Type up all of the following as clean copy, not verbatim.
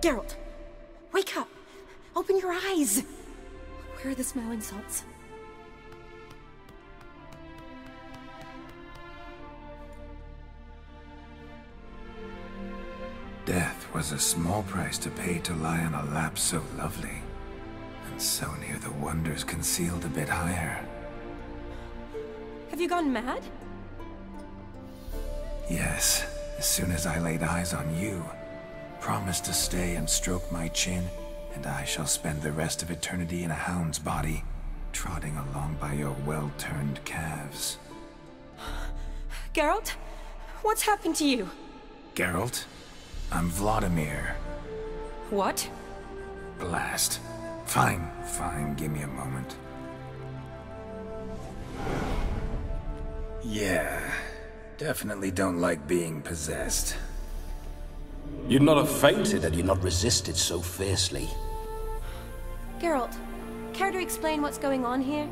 Geralt, wake up! Open your eyes! Where are the smelling salts? Death was a small price to pay to lie on a lap so lovely, and so near the wonders concealed a bit higher. Have you gone mad? Yes, as soon as I laid eyes on you, promised to stay and stroke my chin, and I shall spend the rest of eternity in a hound's body, trotting along by your well-turned calves. Geralt? What's happened to you? Geralt? I'm Vladimir. What? Blast. Fine, give me a moment. Yeah, definitely don't like being possessed. You'd not have fainted had you not resisted so fiercely. Geralt, care to explain what's going on here?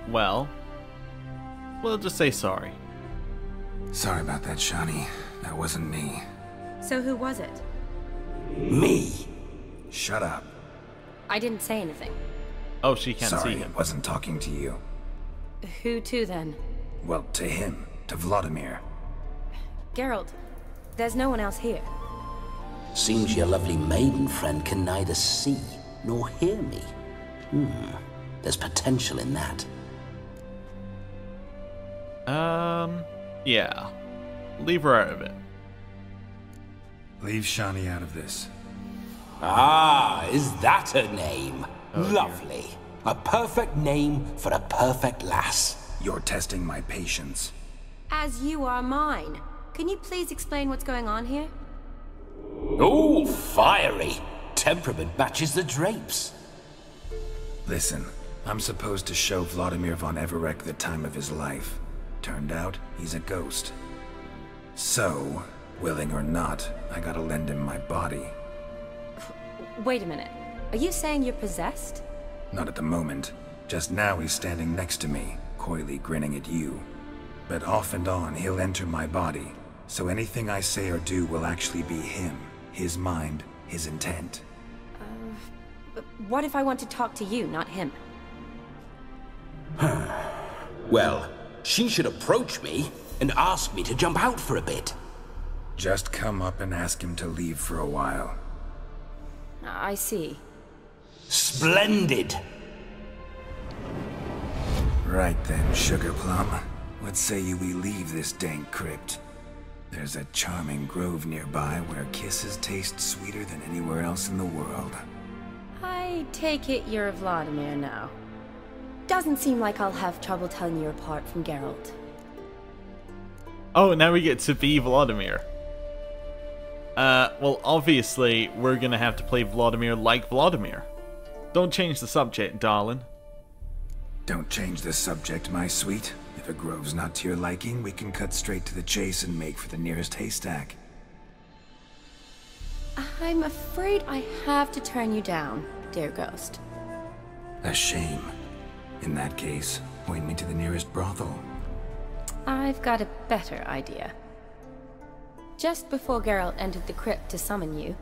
Well, we'll just say sorry. Sorry about that, Shani. That wasn't me. So who was it? Me? Shut up. I didn't say anything. Oh, she can't Sorry, see him. wasn't talking to you. Who to then? Well, to him. To Vladimir. Geralt, there's no one else here. Seems your lovely maiden friend can neither see nor hear me. There's potential in that. Yeah. Leave her out of it. Leave Shani out of this. Ah, is that her name? Oh, lovely. A perfect name for a perfect lass. You're testing my patience. As you are mine. Can you please explain what's going on here? Oh, fiery. Temperament matches the drapes. Listen, I'm supposed to show Vladimir von Everec the time of his life. Turned out, he's a ghost. So, willing or not, I gotta lend him my body. Wait a minute. Are you saying you're possessed? Not at the moment. Just now he's standing next to me, coyly grinning at you. But off and on, he'll enter my body. So anything I say or do will actually be him. His mind, his intent. But what if I want to talk to you, not him? Well, she should approach me and ask me to jump out for a bit. Just come up and ask him to leave for a while. I see. Splendid! Right then, Sugar Plum. What say you we leave this dank crypt? There's a charming grove nearby where kisses taste sweeter than anywhere else in the world. I take it you're Vladimir now. Doesn't seem like I'll have trouble telling you apart from Geralt. Oh, now we get to be Vladimir. Well, obviously, we're gonna have to play Vladimir like Vladimir. Don't change the subject, darling. Don't change the subject, my sweet. If a grove's not to your liking, we can cut straight to the chase and make for the nearest haystack. I'm afraid I have to turn you down, dear ghost. A shame. In that case, point me to the nearest brothel. I've got a better idea. Just before Geralt entered the crypt to summon you,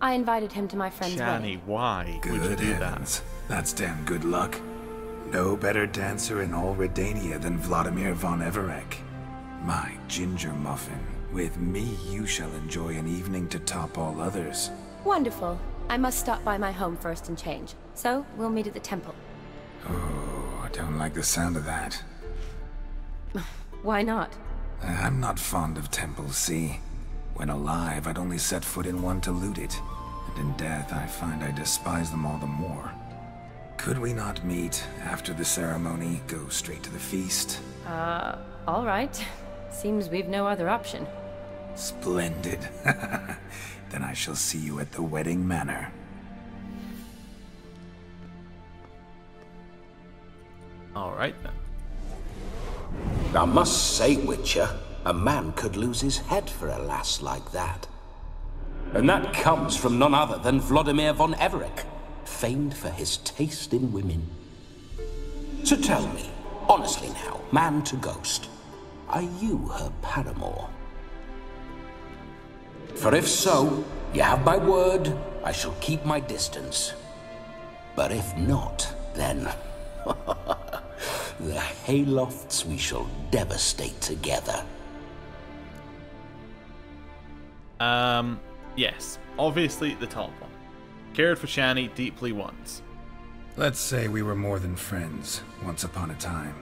I invited him to my friend's Shani, wedding. why would you Good do heavens. That's damn good luck. No better dancer in all Redania than Vladimir von Everec. My ginger muffin. With me, you shall enjoy an evening to top all others. Wonderful. I must stop by my home first and change. So, we'll meet at the temple. Oh, I don't like the sound of that. Why not? I'm not fond of temples, see? When alive, I'd only set foot in one to loot it. And in death, I find I despise them all the more. Could we not meet after the ceremony, go straight to the feast? All right. Seems we've no other option. Splendid. Then I shall see you at the wedding manor. Alright then. I must say, Witcher, a man could lose his head for a lass like that. And that comes from none other than Vladimir von Everec, famed for his taste in women. So tell me, honestly now, man to ghost, are you her paramour? For if so, You have my word, I shall keep my distance. But if not, then... the haylofts we shall devastate together. Yes. Obviously the top one. Cared for Shani deeply once. Let's say we were more than friends, once upon a time.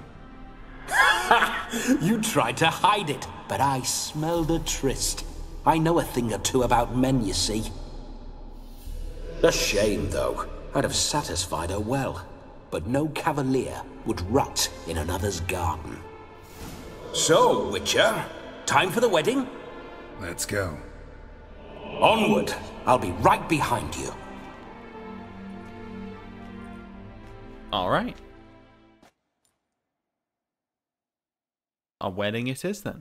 You tried to hide it, but I smelled a tryst. I know a thing or two about men, you see. A shame, though. I'd have satisfied her well. But no cavalier would rot in another's garden. So, Witcher, time for the wedding? Let's go. Onward! I'll be right behind you. Alright. A wedding it is then.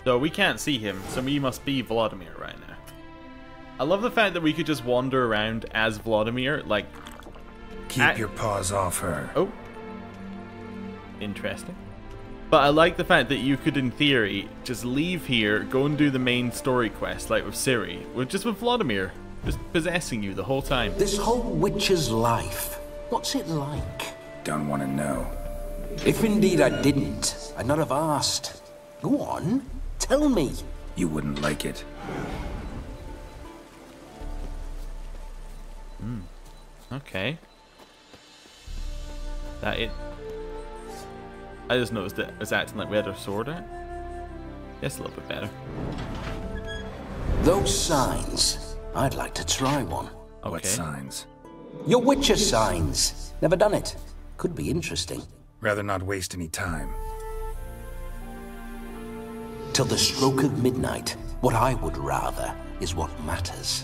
So we can't see him, so we must be Vladimir right now. I love the fact that we could just wander around as Vladimir, like... Keep your paws off her. Oh. Interesting. But I like the fact that you could, in theory, just leave here, go and do the main story quest, like with Ciri, just with Vladimir, just possessing you the whole time. This whole Witcher's life, what's it like? Don't want to know. If indeed I didn't, I'd not have asked. Go on, tell me. You wouldn't like it. Okay. That it... I just noticed that it was acting like we had our sword out. Guess a little bit better. Those signs, I'd like to try one. Okay. What signs? Your Witcher signs. Never done it. Could be interesting. Rather not waste any time. Till the stroke of midnight, what I would rather is what matters.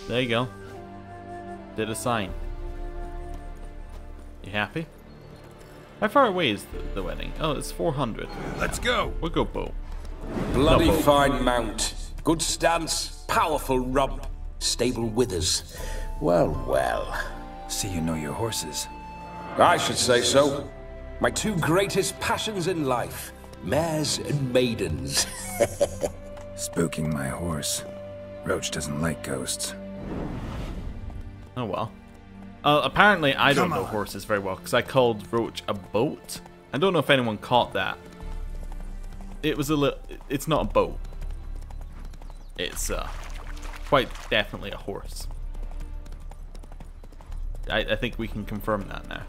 There you go. Did a sign. You happy? How far away is the wedding? Oh, it's 400. Let's go! We'll go bow. Bloody No, bow. fine mount. Good stance, powerful rump, stable withers. Well, well. See you know your horses. I should say so. My two greatest passions in life. Mares and maidens. Spooking my horse. Roach doesn't like ghosts. Oh well. Apparently I don't Come know on. horses very well because I called Roach a boat. I don't know if anyone caught that. It was a little... It's not a boat. It's quite definitely a horse. I think we can confirm that now.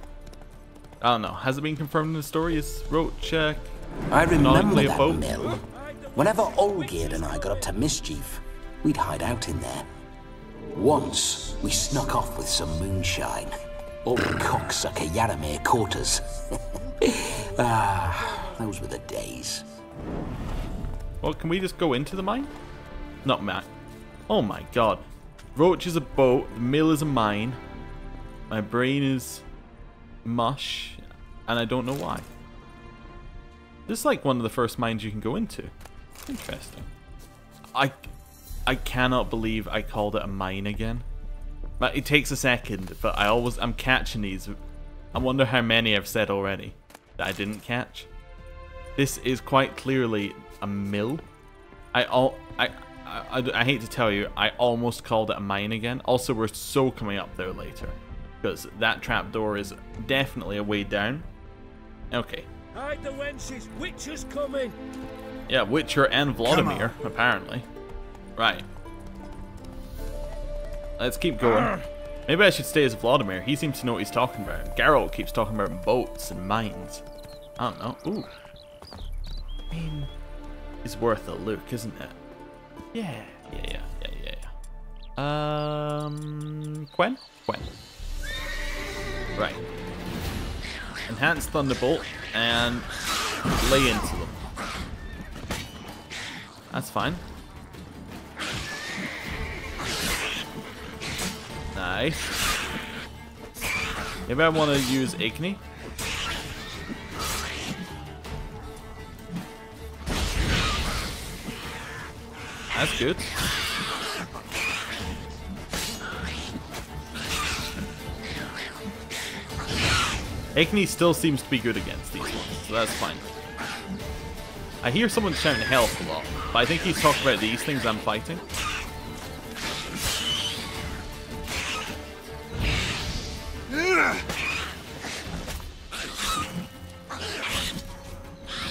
I don't know. Has it been confirmed in the story? Is Roach I remember canonically a that boat? mill. Whenever Olgierd and I got up to mischief, we'd hide out in there. Once, we snuck off with some moonshine. Old cocksucker Yaramir caught us. Those were the days. Well, can we just go into the mine? Not mine. Oh my god. Roach is a boat, the mill is a mine. My brain is mush, and I don't know why. This is like one of the first mines you can go into. Interesting. I cannot believe I called it a mine again. But it takes a second, but I'm catching these. I wonder how many I've said already that I didn't catch. This is quite clearly a mill. I hate to tell you, I almost called it a mine again. Also, we're so coming up there later. Because that trapdoor is definitely a way down. Okay. Hide the wenches, Witcher's coming. Yeah, Witcher and Vladimir, apparently. Right. Let's keep going. Maybe I should stay as Vladimir. He seems to know what he's talking about. Geralt keeps talking about boats and mines. I don't know. Ooh. I mean, it's worth a look, isn't it? Yeah. Quen? Quen. Right. Enhanced Thunderbolt and lay into them. That's fine. Nice. Maybe I want to use Igni. That's good. Igni still seems to be good against these ones, so that's fine. I hear someone shouting health a lot, but I think he's talking about these things I'm fighting.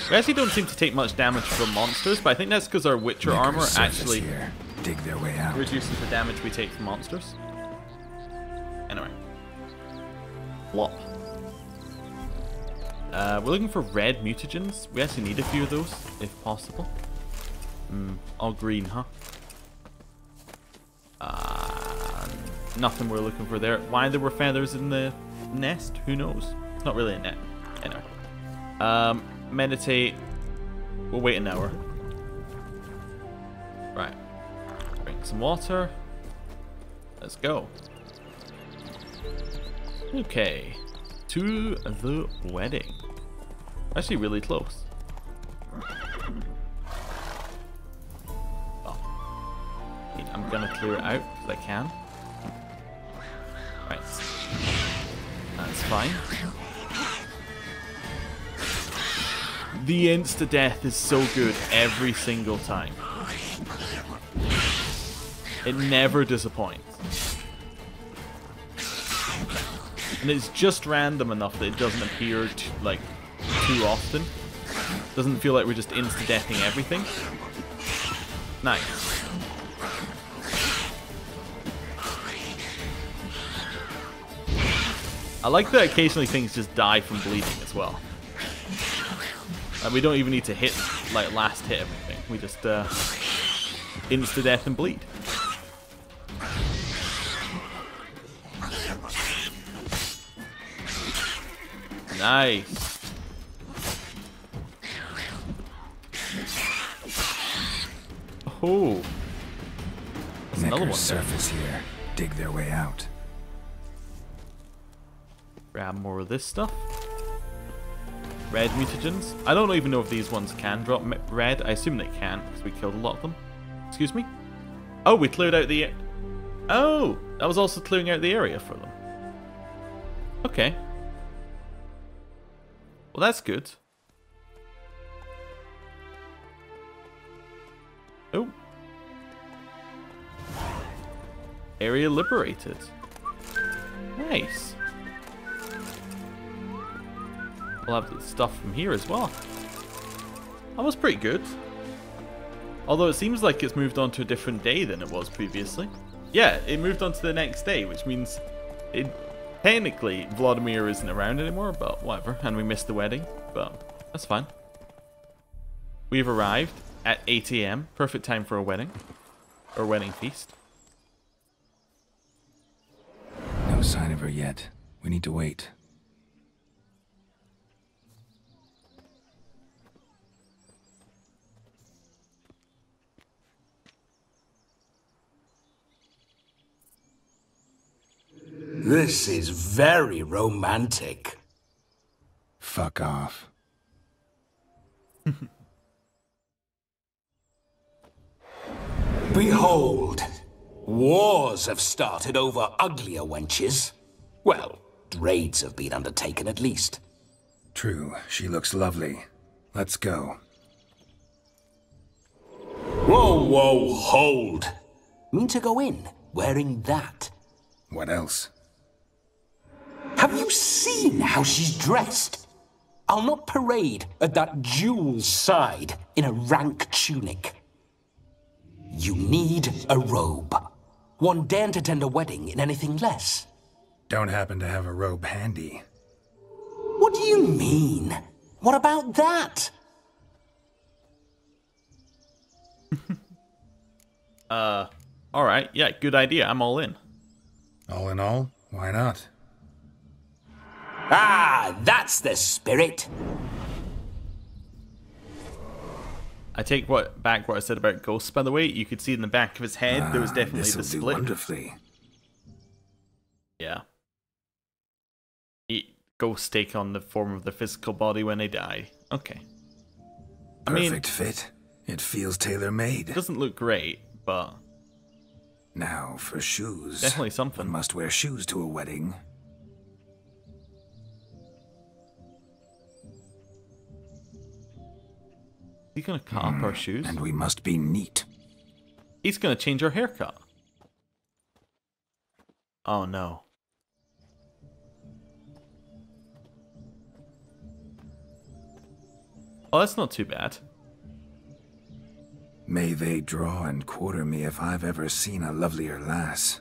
We actually don't seem to take much damage from monsters, but I think that's because our Witcher armor actually dig their way out. reduces the damage we take from monsters. Anyway. Flop. We're looking for red mutagens. We actually need a few of those, if possible. All green, huh? Nothing we're looking for there. Why there were feathers in the nest? Who knows? It's not really a net. Anyway. Meditate. We'll wait an hour. Right. Drink some water. Let's go. Okay. To the wedding. Actually really close. Oh. I'm gonna clear it out because I can. Right. That's fine. The insta-death is so good every single time. It never disappoints. And it's just random enough that it doesn't appear too often. Doesn't feel like we're just insta-deathing everything. Nice. I like that occasionally things just die from bleeding as well. We don't even need to hit, last hit everything. We just, insta-death and bleed. Nice. Oh. There's another one there. Surface here. Dig their way out. Grab more of this stuff. Red mutagens. I don't even know if these ones can drop red. I assume they can because we killed a lot of them. Excuse me? Oh, we cleared out the... Oh! That was also clearing out the area for them. Okay. Well, that's good. Oh. Area liberated. Nice. We'll have the stuff from here as well. That was pretty good. Although it seems like it's moved on to a different day than it was previously. Yeah, it moved on to the next day, which means technically Vladimir isn't around anymore, but whatever. And we missed the wedding, but that's fine. We've arrived at 8 AM. Perfect time for a wedding. Or wedding feast. No sign of her yet. We need to wait. This is very romantic. Fuck off. Behold, wars have started over uglier wenches. Well, raids have been undertaken at least. True, she looks lovely. Let's go. Whoa, whoa, hold. Mean to go in wearing that? What else? Have you seen how she's dressed? I'll not parade at that jewel's side in a rank tunic. You need a robe. One daren't attend a wedding in anything less. Don't happen to have a robe handy. What do you mean? What about that? Alright, yeah, good idea. I'm all in. All in all, why not? Ah, that's the spirit. I take back what I said about Ghost, by the way. You could see in the back of his head, there was definitely the this'll do split. wonderfully. Yeah. Ghosts take on the form of the physical body when they die. Okay. Perfect fit. It feels tailor-made. It doesn't look great, but... Now, for shoes. Definitely something. One must wear shoes to a wedding. he gonna cut up our shoes? And we must be neat. He's gonna change our haircut. Oh no. Oh, that's not too bad. May they draw and quarter me if I've ever seen a lovelier lass.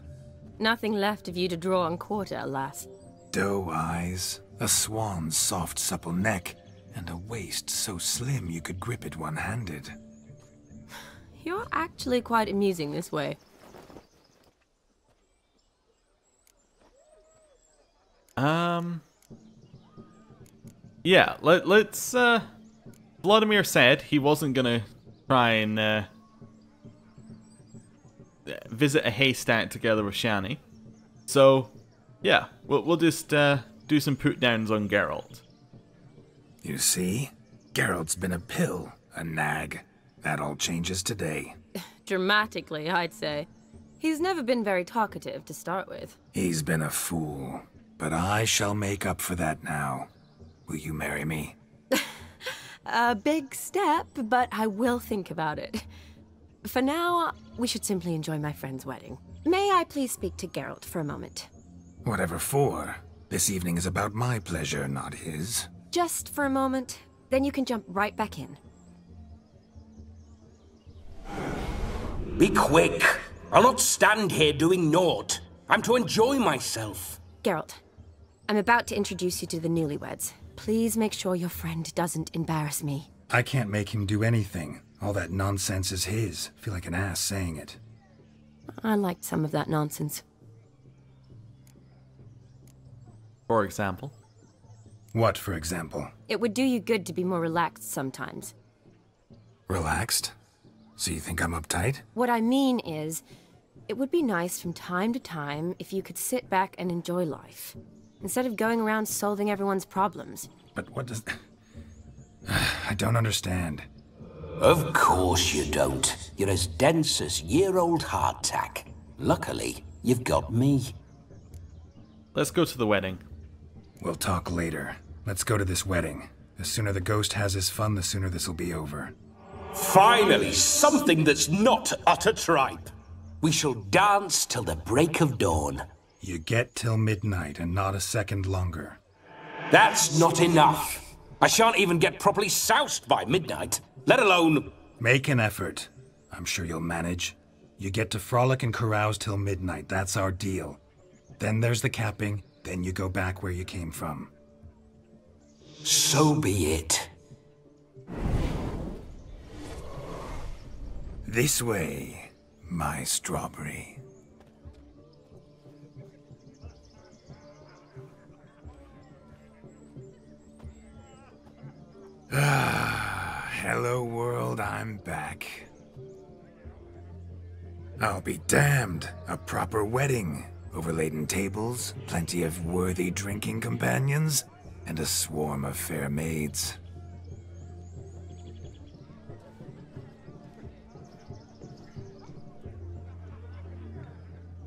Nothing left of you to draw and quarter, alas. Doe eyes, a swan's soft supple neck, and a waist so slim you could grip it one-handed. You're actually quite amusing this way. Yeah, let's, Vladimir said he wasn't gonna try and, visit a haystack together with Shani. So, yeah, we'll just, do some put-downs on Geralt. You see? Geralt's been a pill, a nag. That all changes today. Dramatically, I'd say. He's never been very talkative to start with. He's been a fool, but I shall make up for that now. Will you marry me? A big step, but I will think about it. For now, we should simply enjoy my friend's wedding. May I please speak to Geralt for a moment? Whatever for. This evening is about my pleasure, not his. Just for a moment, then you can jump right back in. Be quick. I'll not stand here doing naught. I'm to enjoy myself. Geralt, I'm about to introduce you to the newlyweds. Please make sure your friend doesn't embarrass me. I can't make him do anything. All that nonsense is his. I feel like an ass saying it. I liked some of that nonsense. For example? What, for example? It would do you good to be more relaxed sometimes. Relaxed? So you think I'm uptight? What I mean is, it would be nice from time to time if you could sit back and enjoy life, instead of going around solving everyone's problems. But what does... I don't understand. Of course you don't. You're as dense as year-old hardtack. Luckily, you've got me. Let's go to the wedding. We'll talk later. Let's go to this wedding. The sooner the ghost has his fun, the sooner this'll be over. Finally, something that's not utter tripe. We shall dance till the break of dawn. You get till midnight and not a second longer. That's not enough. I shan't even get properly soused by midnight, let alone... Make an effort. I'm sure you'll manage. You get to frolic and carouse till midnight. That's our deal. Then there's the capping. Then you go back where you came from. So be it. This way, my strawberry. Ah, hello world, I'm back. I'll be damned. A proper wedding. Overladen tables, plenty of worthy drinking companions, and a swarm of fair maids.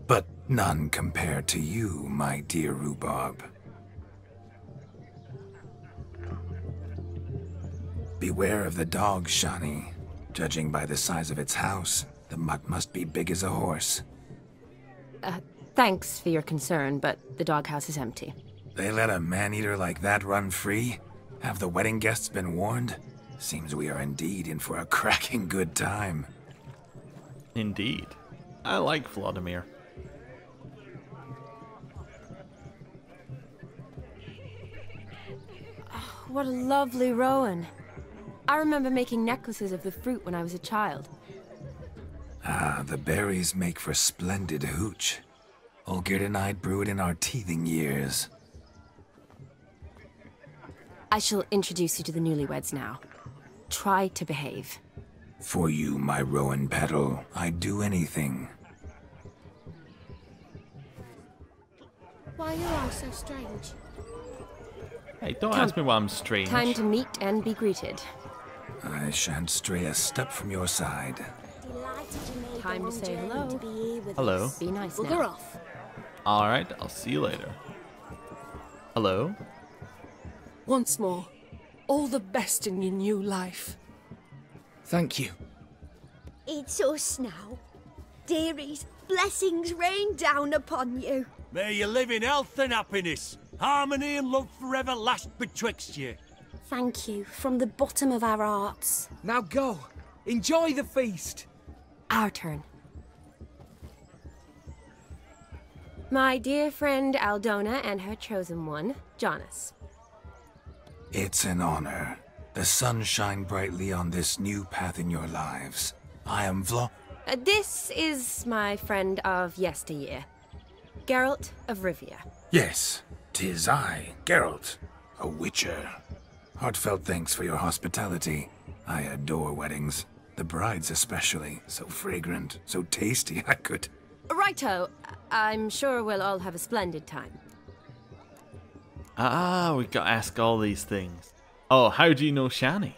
But none compared to you, my dear rhubarb. Beware of the dog, Shani. Judging by the size of its house, the mutt must be big as a horse. Thanks for your concern, but the doghouse is empty. They let a man-eater like that run free? Have the wedding guests been warned? Seems we are indeed in for a cracking good time. Indeed. I like Vladimir. Oh, what a lovely rowan. I remember making necklaces of the fruit when I was a child. Ah, the berries make for splendid hooch. Olgerd and I'd brew it in our teething years. I shall introduce you to the newlyweds now. Try to behave. For you, my rowan petal, I'd do anything. Why are you all so strange? Hey, don't ask me why I'm strange. Time to meet and be greeted. I shan't stray a step from your side. Time to say hello. Hello. Be nice Bugger now. off. Alright, I'll see you later. Hello? Once more, all the best in your new life. Thank you. It's us now. Dearies, blessings rain down upon you. May you live in health and happiness. Harmony and love forever last betwixt you. Thank you from the bottom of our hearts. Now go. Enjoy the feast. Our turn. My dear friend Aldona and her chosen one, Jonas. It's an honor. The sun shine brightly on this new path in your lives. I am This is my friend of yesteryear, Geralt of Rivia. Yes, 'tis I, Geralt, a witcher. Heartfelt thanks for your hospitality. I adore weddings. The brides especially. So fragrant, so tasty, I could... Righto. I'm sure we'll all have a splendid time. We've got to ask all these things. Oh, how do you know Shani?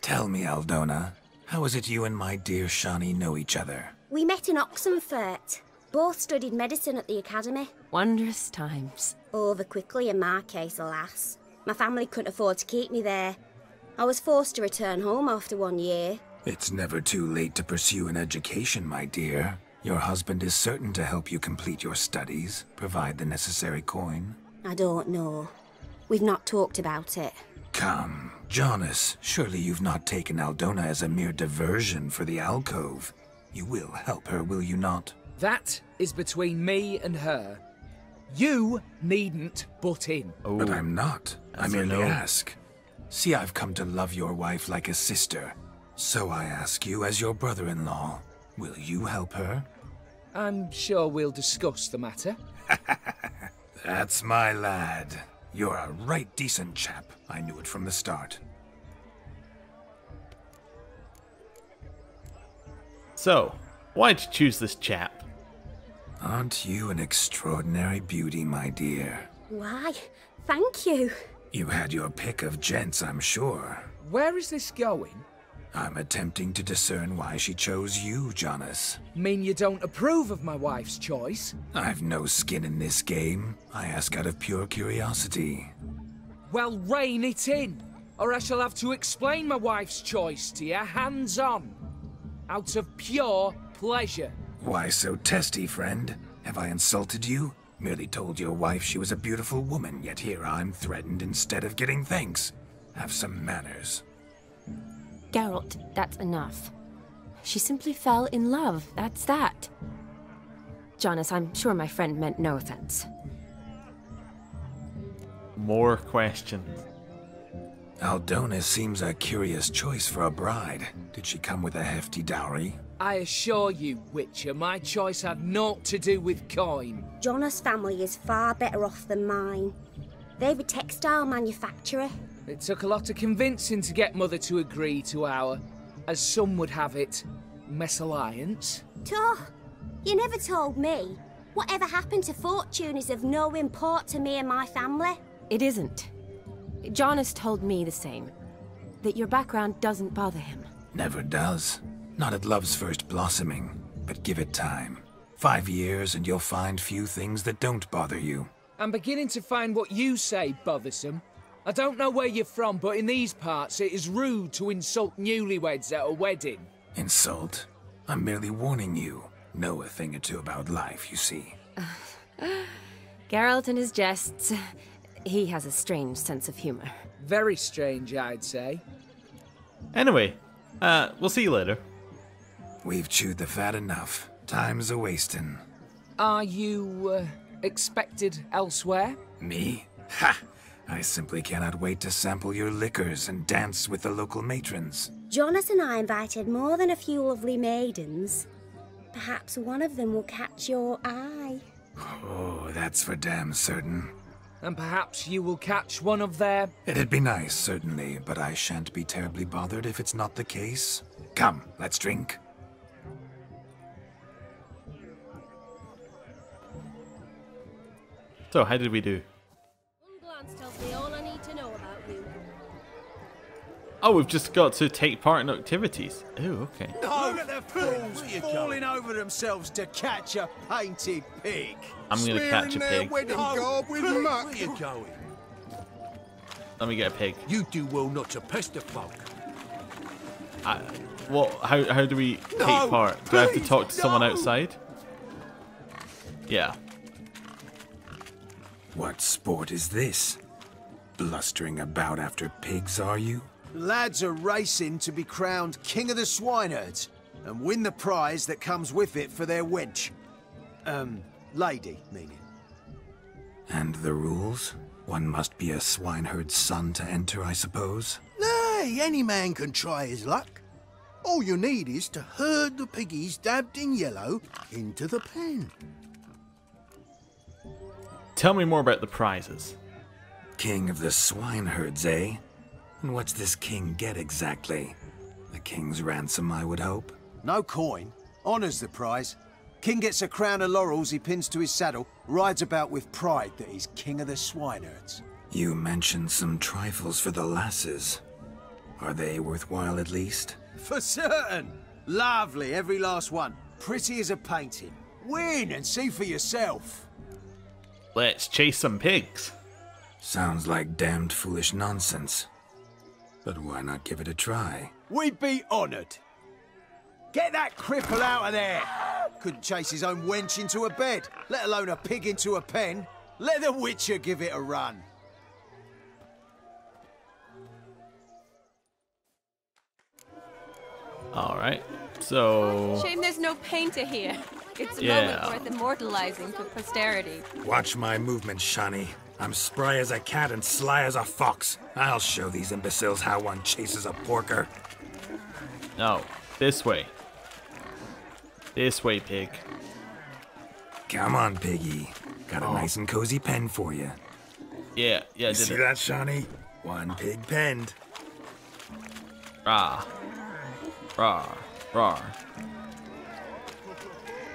Tell me, Aldona, how is it you and my dear Shani know each other? We met in Oxenfurt. Both studied medicine at the academy. Wondrous times. Over quickly in my case, alas. My family couldn't afford to keep me there. I was forced to return home after 1 year. It's never too late to pursue an education, my dear. Your husband is certain to help you complete your studies, provide the necessary coin. I don't know. We've not talked about it. Come, Jonas, surely you've not taken Aldona as a mere diversion for the alcove. You will help her, will you not? That is between me and her. You needn't butt in. Oh, But I'm not. I As you merely know. ask. See, I've come to love your wife like a sister. So I ask you as your brother-in-law, will you help her? I'm sure we'll discuss the matter. That's my lad. You're a right decent chap. I knew it from the start. So, why'd you choose this chap? Aren't you an extraordinary beauty, my dear? Why, thank you. You had your pick of gents, I'm sure. Where is this going? I'm attempting to discern why she chose you, Jonas. Mean you don't approve of my wife's choice? I've no skin in this game. I ask out of pure curiosity. Well, rein it in, or I shall have to explain my wife's choice to you hands-on. Out of pure pleasure. Why so testy, friend? Have I insulted you? Merely told your wife she was a beautiful woman, yet here I'm threatened instead of getting thanks. Have some manners. Geralt, that's enough. She simply fell in love, that's that. Jonas, I'm sure my friend meant no offense. More questions. Aldona seems a curious choice for a bride. Did she come with a hefty dowry? I assure you, Witcher, my choice had naught to do with coin. Jonas' family is far better off than mine. They're a textile manufacturer. It took a lot of convincing to get Mother to agree to our, as some would have it, mesalliance. Toh, you never told me. Whatever happened to fortune is of no import to me and my family. It isn't. Jonas told me the same. That your background doesn't bother him. Never does. Not at love's first blossoming. But give it time. 5 years and you'll find few things that don't bother you. I'm beginning to find what you say bothersome. I don't know where you're from, but in these parts it is rude to insult newlyweds at a wedding. Insult? I'm merely warning you. Know a thing or two about life, you see. Geralt and his jests. He has a strange sense of humor. Very strange, I'd say. Anyway, we'll see you later. We've chewed the fat enough. Time's a-wasting. Are you, expected elsewhere? Me? Ha! I simply cannot wait to sample your liquors and dance with the local matrons. Jonas and I invited more than a few lovely maidens. Perhaps one of them will catch your eye. Oh, that's for damn certain. And perhaps you will catch one of their... It'd be nice, certainly, but I shan't be terribly bothered if it's not the case. Come, let's drink. So, how did we do? One glance tells me all I need to know about you. Oh, we've just got to take part in activities. Oh, okay. Look at the fools falling over themselves to catch a painted pig. I'm gonna catch a pig. Wedding garb with muck. Where you going? Let me get a pig. You do well not to pester folk. How do we take part? Do I have to talk to someone outside? Yeah. What sport is this? Blustering about after pigs, are you? Lads are racing to be crowned King of the Swineherds and win the prize that comes with it for their wench. Lady, meaning. And the rules? One must be a swineherd's son to enter, I suppose? Nay, any man can try his luck. All you need is to herd the piggies dabbed in yellow into the pen. Tell me more about the prizes. King of the swineherds, eh? And what's this king get exactly? A king's ransom, I would hope. No coin. Honours the prize. King gets a crown of laurels he pins to his saddle, rides about with pride that he's King of the Swineherds. You mentioned some trifles for the lasses. Are they worthwhile at least? For certain! Lovely, every last one. Pretty as a painting. Win and see for yourself. Let's chase some pigs. Sounds like damned foolish nonsense. But why not give it a try? We'd be honoured. Get that cripple out of there! Couldn't chase his own wench into a bed, let alone a pig into a pen. Let the Witcher give it a run. Alright, so... Shame there's no painter here. It's a moment worth immortalizing for posterity. Watch my movements, Shani. I'm spry as a cat and sly as a fox. I'll show these imbeciles how one chases a porker. No, this way. This way, pig. Come on, piggy. Got a nice and cozy pen for you. Yeah, You see that, Shani? One pig penned. Rah. Rah. Rah.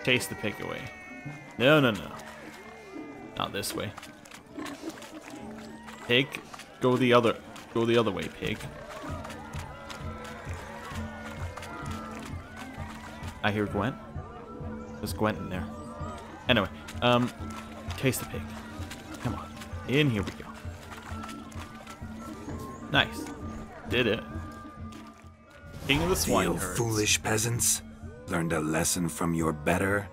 Chase the pig away. No. Not this way. Pig, go the other way, pig. I hear Gwent. There's Gwent in there. Anyway, chase the pig. Come on. In here we go. Nice. Did it. King of the Swineherds. Foolish peasants. Learned a lesson from your better?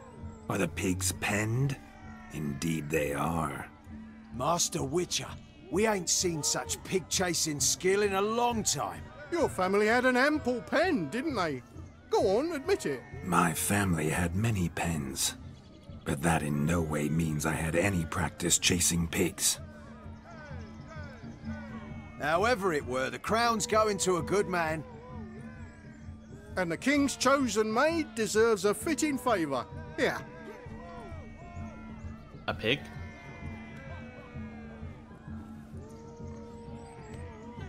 Are the pigs penned? Indeed they are. Master Witcher, we ain't seen such pig-chasing skill in a long time. Your family had an ample pen, didn't they? Go on, admit it. My family had many pens, but that in no way means I had any practice chasing pigs. However it were, the crown's going to a good man. And the king's chosen maid deserves a fitting favour. Here. A pig?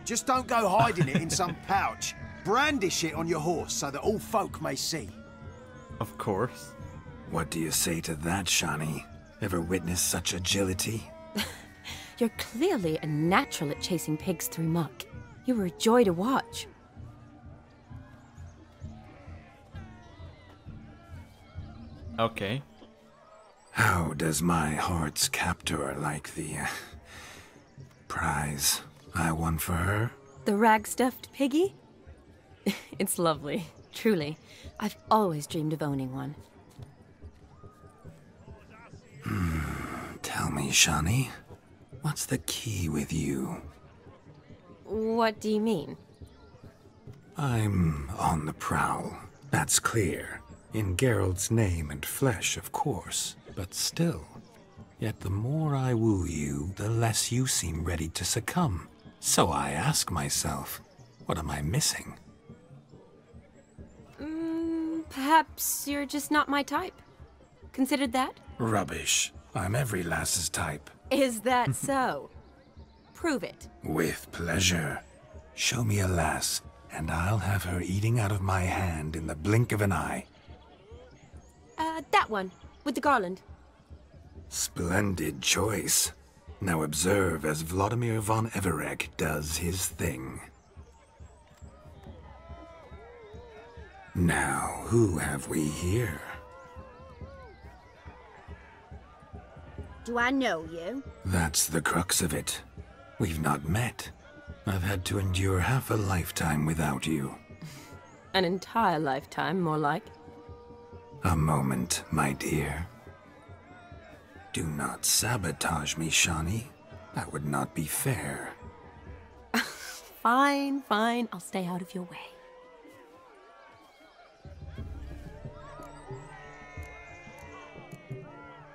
Just don't go hiding it in some pouch. Brandish it on your horse so that all folk may see. Of course. What do you say to that, Shani? Ever witnessed such agility? You're clearly a natural at chasing pigs through muck. You were a joy to watch. Okay. How does my heart's captor like the prize I won for her? The rag-stuffed piggy? It's lovely, truly. I've always dreamed of owning one. Tell me, Shani, what's the key with you? What do you mean? I'm on the prowl, that's clear. In Geralt's name and flesh, of course, but still. Yet the more I woo you, the less you seem ready to succumb. So I ask myself, what am I missing? Perhaps you're just not my type. Considered that? Rubbish. I'm every lass's type. Is that so? Prove it. With pleasure. Show me a lass, and I'll have her eating out of my hand in the blink of an eye. That one, with the garland. Splendid choice. Now observe as Vladimir von Everec does his thing. Now, who have we here? Do I know you? That's the crux of it. We've not met. I've had to endure half a lifetime without you. An entire lifetime, more like. A moment, my dear. Do not sabotage me, Shawnee. That would not be fair. Fine, fine. I'll stay out of your way.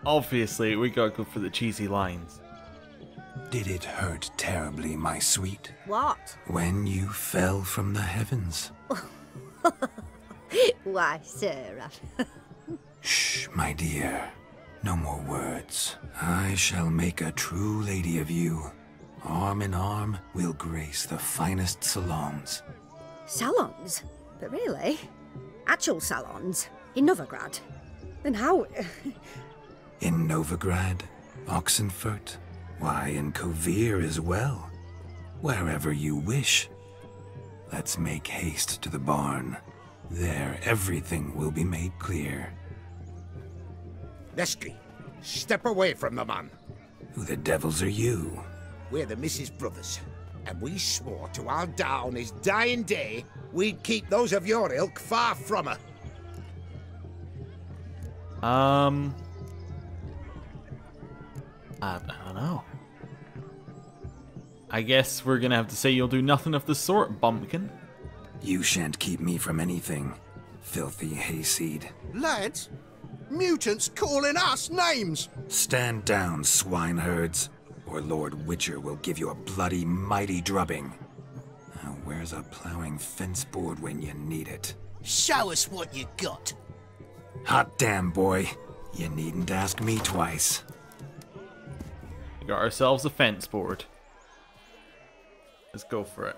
Obviously, we gotta go for the cheesy lines. Did it hurt terribly, my sweet? What? When you fell from the heavens? Why, Sarah. Shh, my dear. No more words. I shall make a true lady of you. Arm in arm, we'll grace the finest salons. Salons? But really? Actual salons? In Novigrad? Then how? In Novigrad, Oxenfurt, why, in Kovir as well. Wherever you wish. Let's make haste to the barn. There, everything will be made clear. Lesky, step away from the man. Who the devils are you? We're the Mrs. Brothers, and we swore to our da on his dying day we'd keep those of your ilk far from her. I don't know. I guess we're gonna have to say you'll do nothing of the sort, bumpkin. You shan't keep me from anything, filthy hayseed. Lads, mutants calling us names. Stand down, swineherds, or Lord Witcher will give you a bloody mighty drubbing. Now, where's a plowing fence board when you need it? Show us what you got. Hot damn, boy. You needn't ask me twice. We got ourselves a fence board. Let's go for it.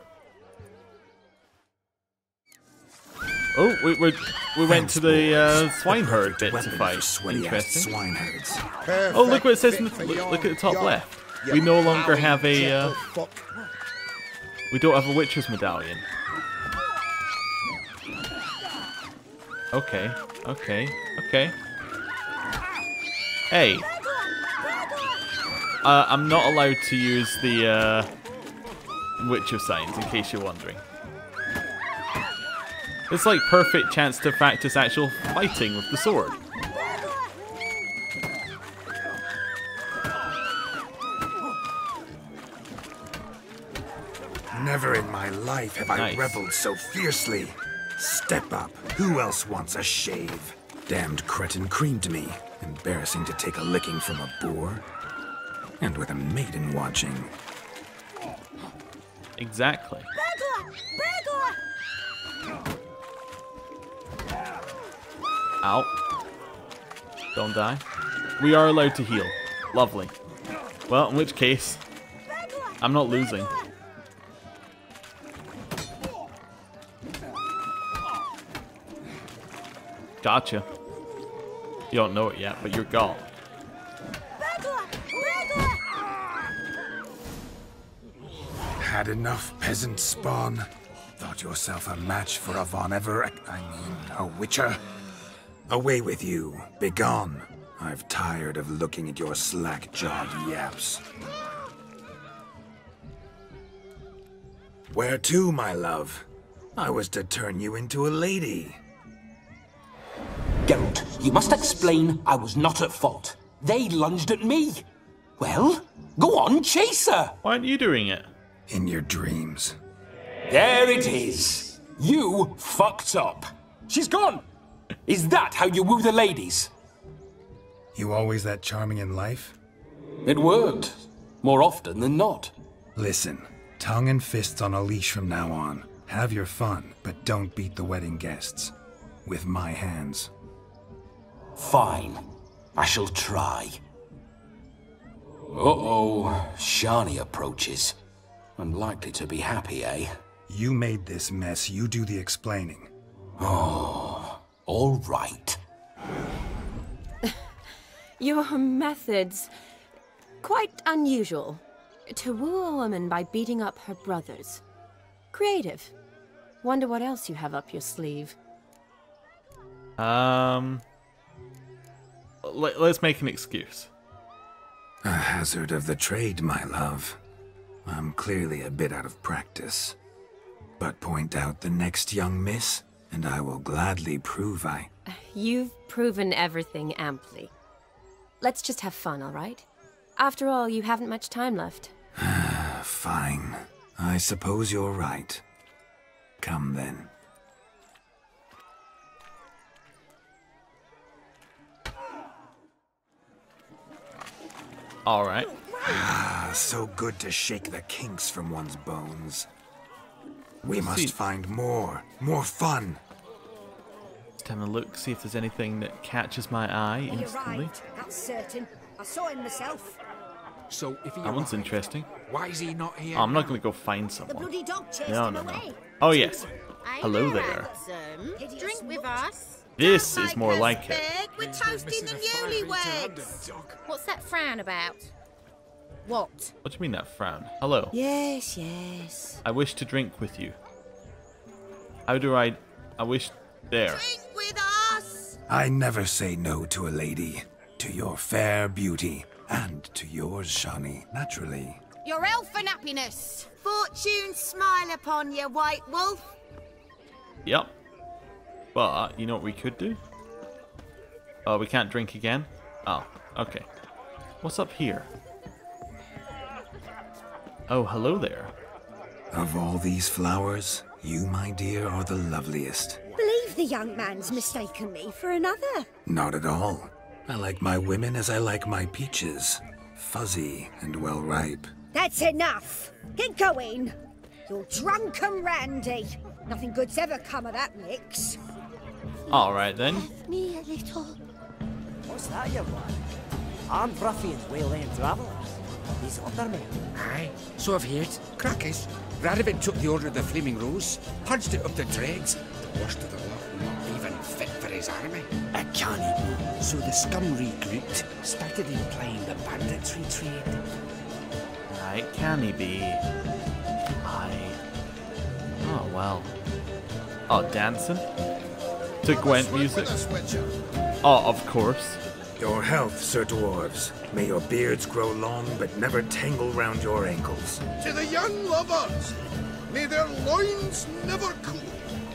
Oh, we went to the swineherd bit to fight. Interesting. Swineherds. Oh, look what it says in the, look at the top left. We no longer have a we don't have a witcher's medallion. Okay, okay, okay. Hey. I'm not allowed to use the witcher signs, in case you're wondering. It's like perfect chance to practice actual fighting with the sword. Never in my life have I reveled so fiercely. Step up. Who else wants a shave? Damned cretin creamed me. Embarrassing to take a licking from a boor. And with a maiden watching. Exactly. Ow. Don't die. We are allowed to heal. Lovely. Well, in which case, I'm not losing. Gotcha. You don't know it yet, but you're gone. Had enough, peasant spawn? Thought yourself a match for a Von Everett, a witcher? Away with you. Begone. I've tired of looking at your slack-jawed yaps. Where to, my love? I was to turn you into a lady. Geralt, you must explain I was not at fault. They lunged at me. Well, go on, chase her. Why aren't you doing it? In your dreams. There it is. You fucked up. She's gone. Is that how you woo the ladies? You always that charming in life? It worked. More often than not. Listen, tongue and fists on a leash from now on. Have your fun, but don't beat the wedding guests. With my hands. Fine. I shall try. Uh-oh. Shani approaches. Unlikely to be happy, eh? You made this mess. You do the explaining. Oh, all right. Your methods, quite unusual. To woo a woman by beating up her brothers. Creative. Wonder what else you have up your sleeve. Let's make an excuse. A hazard of the trade, my love. I'm clearly a bit out of practice. But point out the next young miss, and I will gladly prove I... You've proven everything amply. Let's just have fun, all right? After all, you haven't much time left. Fine. I suppose you're right. Come then. All right. So good to shake the kinks from one's bones. We must See. find more fun. Just having a look, see if there's anything that catches my eye He instantly. arrived, that's certain. I saw him myself. So if he That one's arrived, interesting. why is he not here? Oh, I'm not now? going to go find The someone. bloody dog chased No, him no, no. away. Oh, yes. Hey Hello there, there. handsome. Drink with us. This Don't is make more us like it. beg. We're toasting the newlyweds. What's that frown about? What? What do you mean that frown? Hello. Yes, yes. I wish to drink with you. How do I wish... There. Drink with us. I never say no to a lady. To your fair beauty. And to yours, Shani, naturally. Your elfin happiness. Fortune smile upon you, white wolf. Yep. But, you know what we could do? Oh, we can't drink again? Oh, okay. What's up here? Oh, hello there. Of all these flowers, you, my dear, are the loveliest. Believe the young man's mistaken me for another. Not at all. I like my women as I like my peaches. Fuzzy and well ripe. That's enough. Get going. You're drunk and randy. Nothing good's ever come of that mix. Alright then. Me a little. What's that you want? Armed ruffians waylaying travellers. These other men. Aye, so I've heard. Crackers. Radovid took the order of the Flaming Rose, punched it up the dregs. The worst of the lot, not even fit for his army. A canny. So the scum regrouped, started implying the banditry trade. Right, can he be? Oh, well. Oh, dancing? To Gwent music? Oh, of course. Your health, Sir Dwarves. May your beards grow long, but never tangle round your ankles. To the young lovers, may their loins never cool.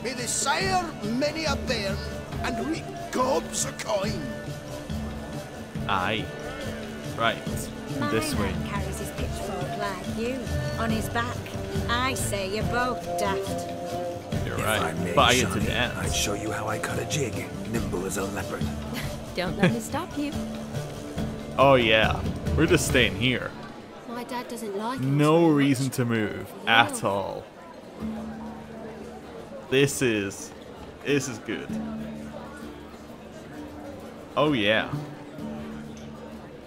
May they sire many a bairn and reap gobs of coin. Aye. Right. This way. Man carries his pitchfork like you, on his back. I say you're both daft. You're If I right. may, But I get to Shani, dance. I'd show you how I cut a jig, nimble as a leopard. Don't let me stop you. Oh, yeah. We're just staying here. My dad doesn't like it. No reason to move at all. This is good. Oh yeah.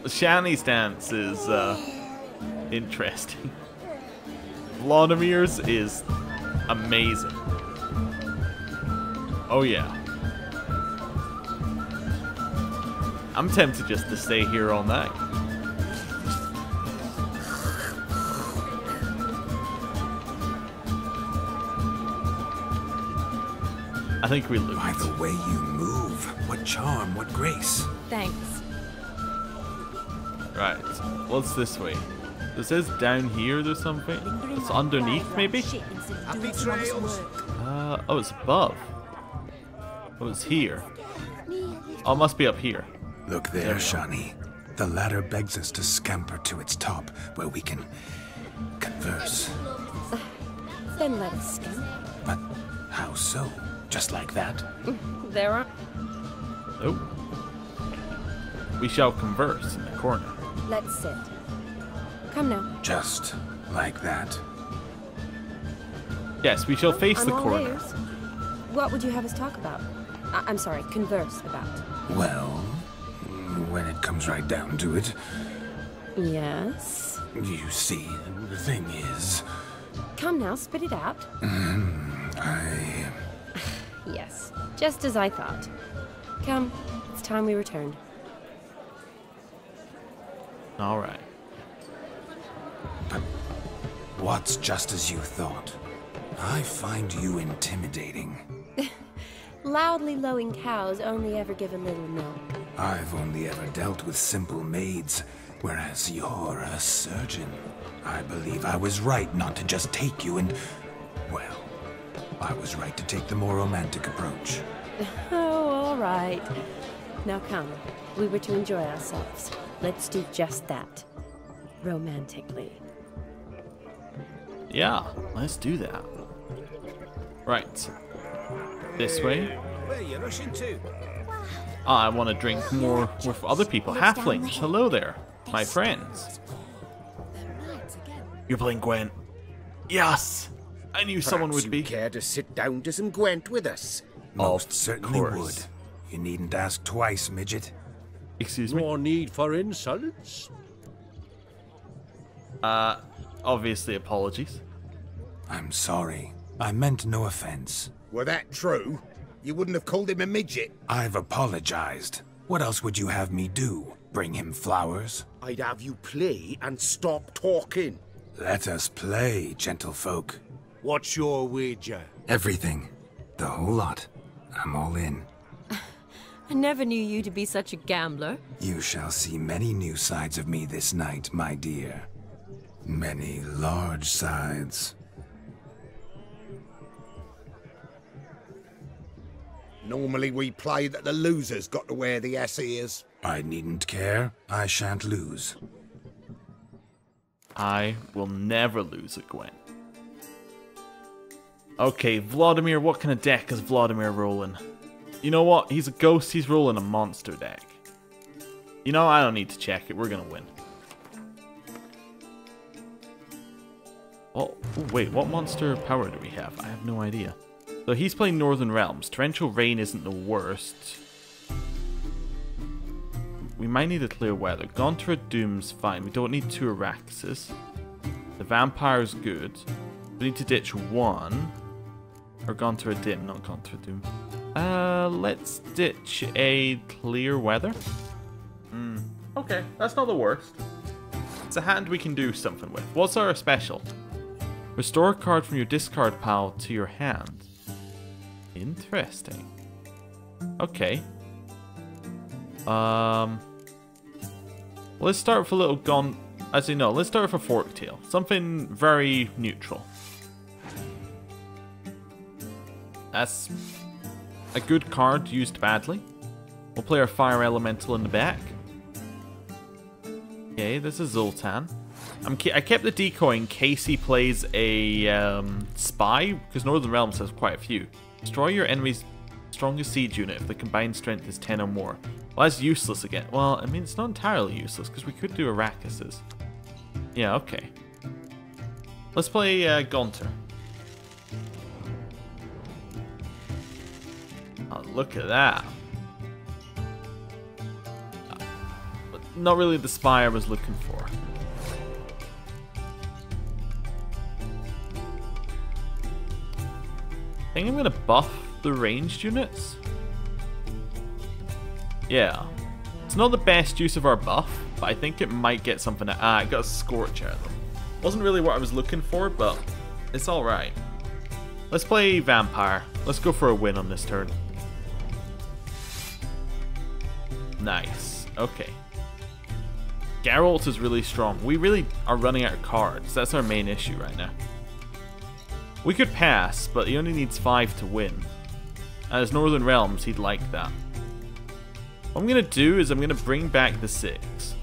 Shani's dance is interesting. Vladimir's is amazing. Oh yeah. I'm tempted just to stay here all night. I think we lose. By the way you move, what charm, what grace. Thanks. Right. What's this way? It says down here there's something. It's underneath, maybe? Happy trails. Oh, it's above. Oh, it's here. Oh, it must be up here. Look there, Shani. The ladder begs us to scamper to its top, where we can converse. Then let us scamper. But how so? Just like that? There are... Oh. We shall converse in the corner. Let's sit. Come now. Just like that? Yes, we shall face I'm the all corner. ears. What would you have us talk about? I'm sorry, converse about. Well, when it comes right down to it, Yes? you see, the thing is... Come now, spit it out. Yes, just as I thought. Come, it's time we returned. All right. But what's just as you thought? I find you intimidating. Loudly lowing cows only ever give a little milk. I've only ever dealt with simple maids, whereas you're a surgeon. I believe I was right not to just take you and, well, I was right to take the more romantic approach. Oh, all right. Now come. We were to enjoy ourselves. Let's do just that. Romantically. Yeah, let's do that. Right. This way. Where are you rushing to? I want to drink more with other people. Halflings, hello there, my friends. You're playing Gwent. Yes! I knew someone would be. You care to sit down to some Gwent with us? Most certainly would. You needn't ask twice, midget. Excuse me? No need for insults. Obviously apologies. I'm sorry. I meant no offense. Were that true, you wouldn't have called him a midget. I've apologized. What else would you have me do? Bring him flowers? I'd have you play and stop talking. Let us play, gentlefolk. What's your wager? Everything. The whole lot. I'm all in. I never knew you to be such a gambler. You shall see many new sides of me this night, my dear. Many large sides. Normally we play that the loser's got to wear the ass ears. I needn't care. I shan't lose. I will never lose at Gwent. Okay, Vladimir, what kind of deck is Vladimir rolling? You know what? He's a ghost, he's rolling a monster deck. You know, I don't need to check it, we're gonna win. Oh, wait, what monster power do we have? I have no idea. So he's playing Northern Realms. Torrential Rain isn't the worst. We might need a clear weather. Gaunter of Doom's fine. We don't need 2 Araxes. The Vampire's good. We need to ditch 1. Or Gaunter of Dim, not Gaunter of Doom. Let's ditch a clear weather. Okay, that's not the worst. It's a hand we can do something with. What's our special? Restore a card from your discard pile to your hand. Interesting. Okay. Let's start with a little let's start with a Forktail. Something very neutral. That's a good card used badly. We'll play our Fire Elemental in the back. Okay, this is Zoltan. I kept the decoy in case he plays a spy, because Northern Realms has quite a few. Destroy your enemy's strongest siege unit if the combined strength is 10 or more. Well, that's useless again. Well, I mean, it's not entirely useless, because we could do Araxes. Yeah, okay. Let's play Gaunter. Oh, look at that. But not really the spy I was looking for. I think I'm gonna buff the ranged units. Yeah. It's not the best use of our buff, but I think it might get something. I got a Scorch out of them. Wasn't really what I was looking for, but it's alright. Let's play Vampire. Let's go for a win on this turn. Nice. Okay. Geralt is really strong. We really are running out of cards. That's our main issue right now. We could pass, but he only needs 5 to win. As Northern Realms, he'd like that. What I'm going to do is I'm going to bring back the 6.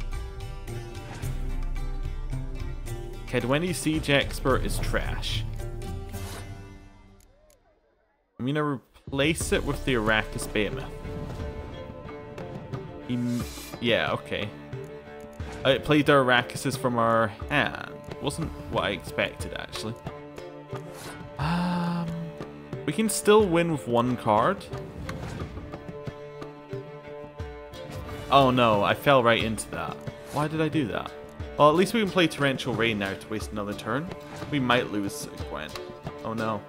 Kedweni Siege Expert is trash. I'm going to replace it with the Arrakis Behemoth. Yeah, okay. I played our Arrakises from our hand. Wasn't what I expected, actually. We can still win with 1 card. Oh no, I fell right into that. Why did I do that? Well, at least we can play Torrential Rain now to waste another turn. We might lose Gwent. Oh no.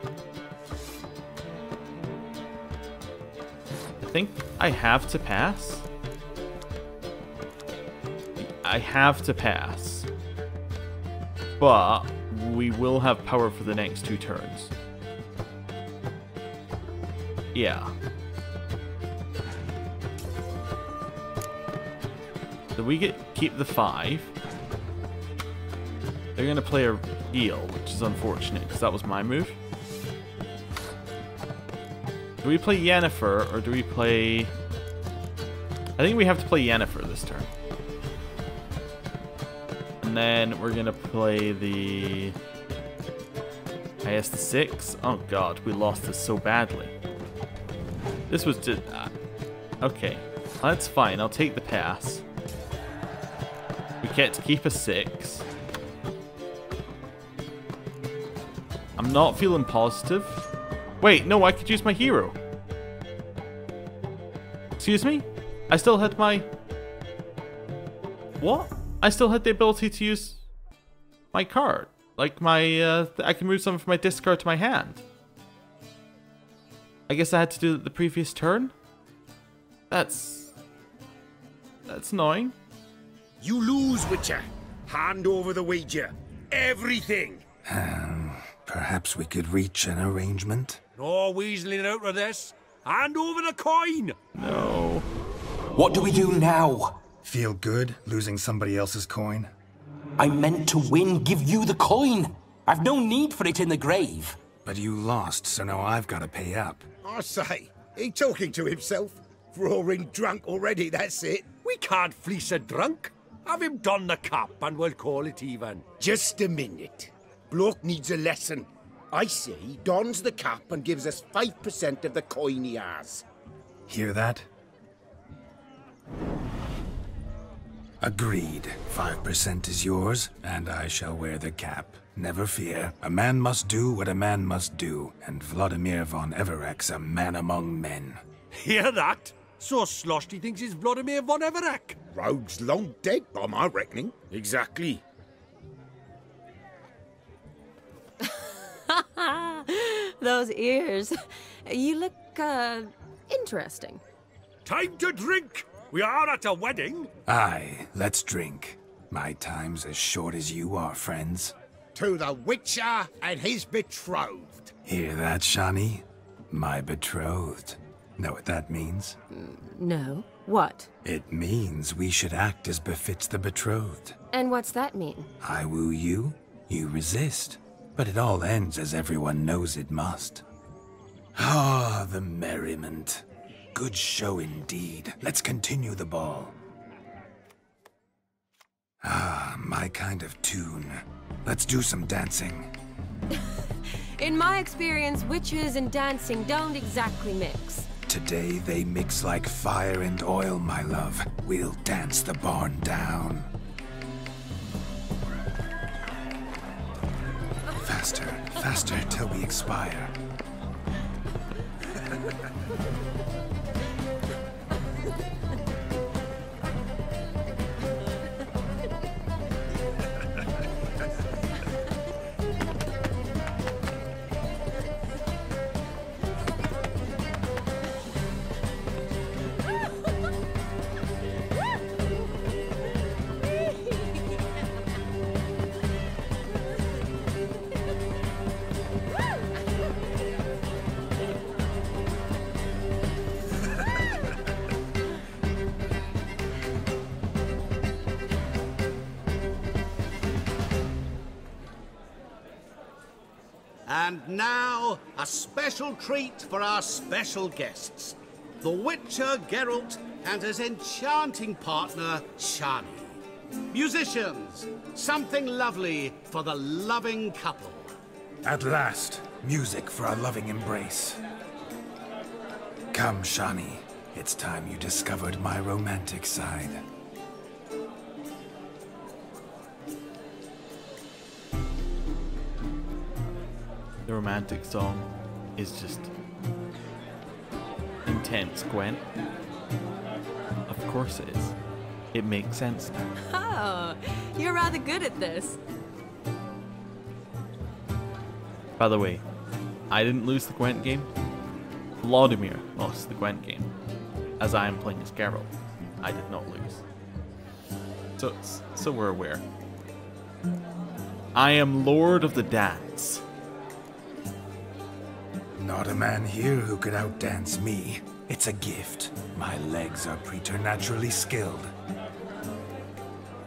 I think I have to pass. I have to pass. But we will have power for the next 2 turns. Yeah. So we keep the 5. They're going to play a heal, which is unfortunate because that was my move. Do we play Yennefer or do we play... I think we have to play Yennefer this turn. And then we're going to play the... I guess the 6. Oh god, we lost this so badly. This was just... okay, that's fine. I'll take the pass. We get to keep a 6. I'm not feeling positive. Wait, no, I could use my hero. Excuse me? I still had my... What? I still had the ability to use my card. Like my, I can move something from my discard to my hand. I guess I had to do it the previous turn? That's annoying. You lose, Witcher. Hand over the wager. Everything. Perhaps we could reach an arrangement? No weaseling out of this. Hand over the coin! No. What do we do now? Feel good losing somebody else's coin? I meant to win, give you the coin. I've no need for it in the grave. But you lost, so now I've got to pay up. I say, he talking to himself? Roaring drunk already, that's it. We can't fleece a drunk. Have him don the cap and we'll call it even. Just a minute. Bloke needs a lesson. I say he dons the cap and gives us 5% of the coin he has. Hear that? Agreed. 5% is yours, and I shall wear the cap. Never fear. A man must do what a man must do, and Vladimir von Everek's a man among men. Hear that? So sloshed he thinks he's Vladimir von Everek. Rogue's long dead, by my reckoning. Exactly. Those ears. You look, interesting. Time to drink! We are at a wedding. Aye, let's drink. My time's as short as you are, friends. To the Witcher and his betrothed. Hear that, Shani? My betrothed. Know what that means? No. What? It means we should act as befits the betrothed. And what's that mean? I woo you, you resist. But it all ends as everyone knows it must. Ah, the merriment. Good show indeed. Let's continue the ball. Ah, my kind of tune. Let's do some dancing. In my experience, witches and dancing don't exactly mix. Today they mix like fire and oil, my love. We'll dance the barn down. Faster, faster till we expire. And now, a special treat for our special guests. The Witcher Geralt and his enchanting partner, Shani. Musicians, something lovely for the loving couple. At last, music for our loving embrace. Come, Shani. It's time you discovered my romantic side. The romantic song is just intense, Gwen. Of course it is. It makes sense now. Oh, you're rather good at this. By the way, I didn't lose the Gwent game. Vladimir lost the Gwent game. As I am playing as Geralt, I did not lose. So we're aware. I am Lord of the Dance. Not a man here who could outdance me. It's a gift. My legs are preternaturally skilled.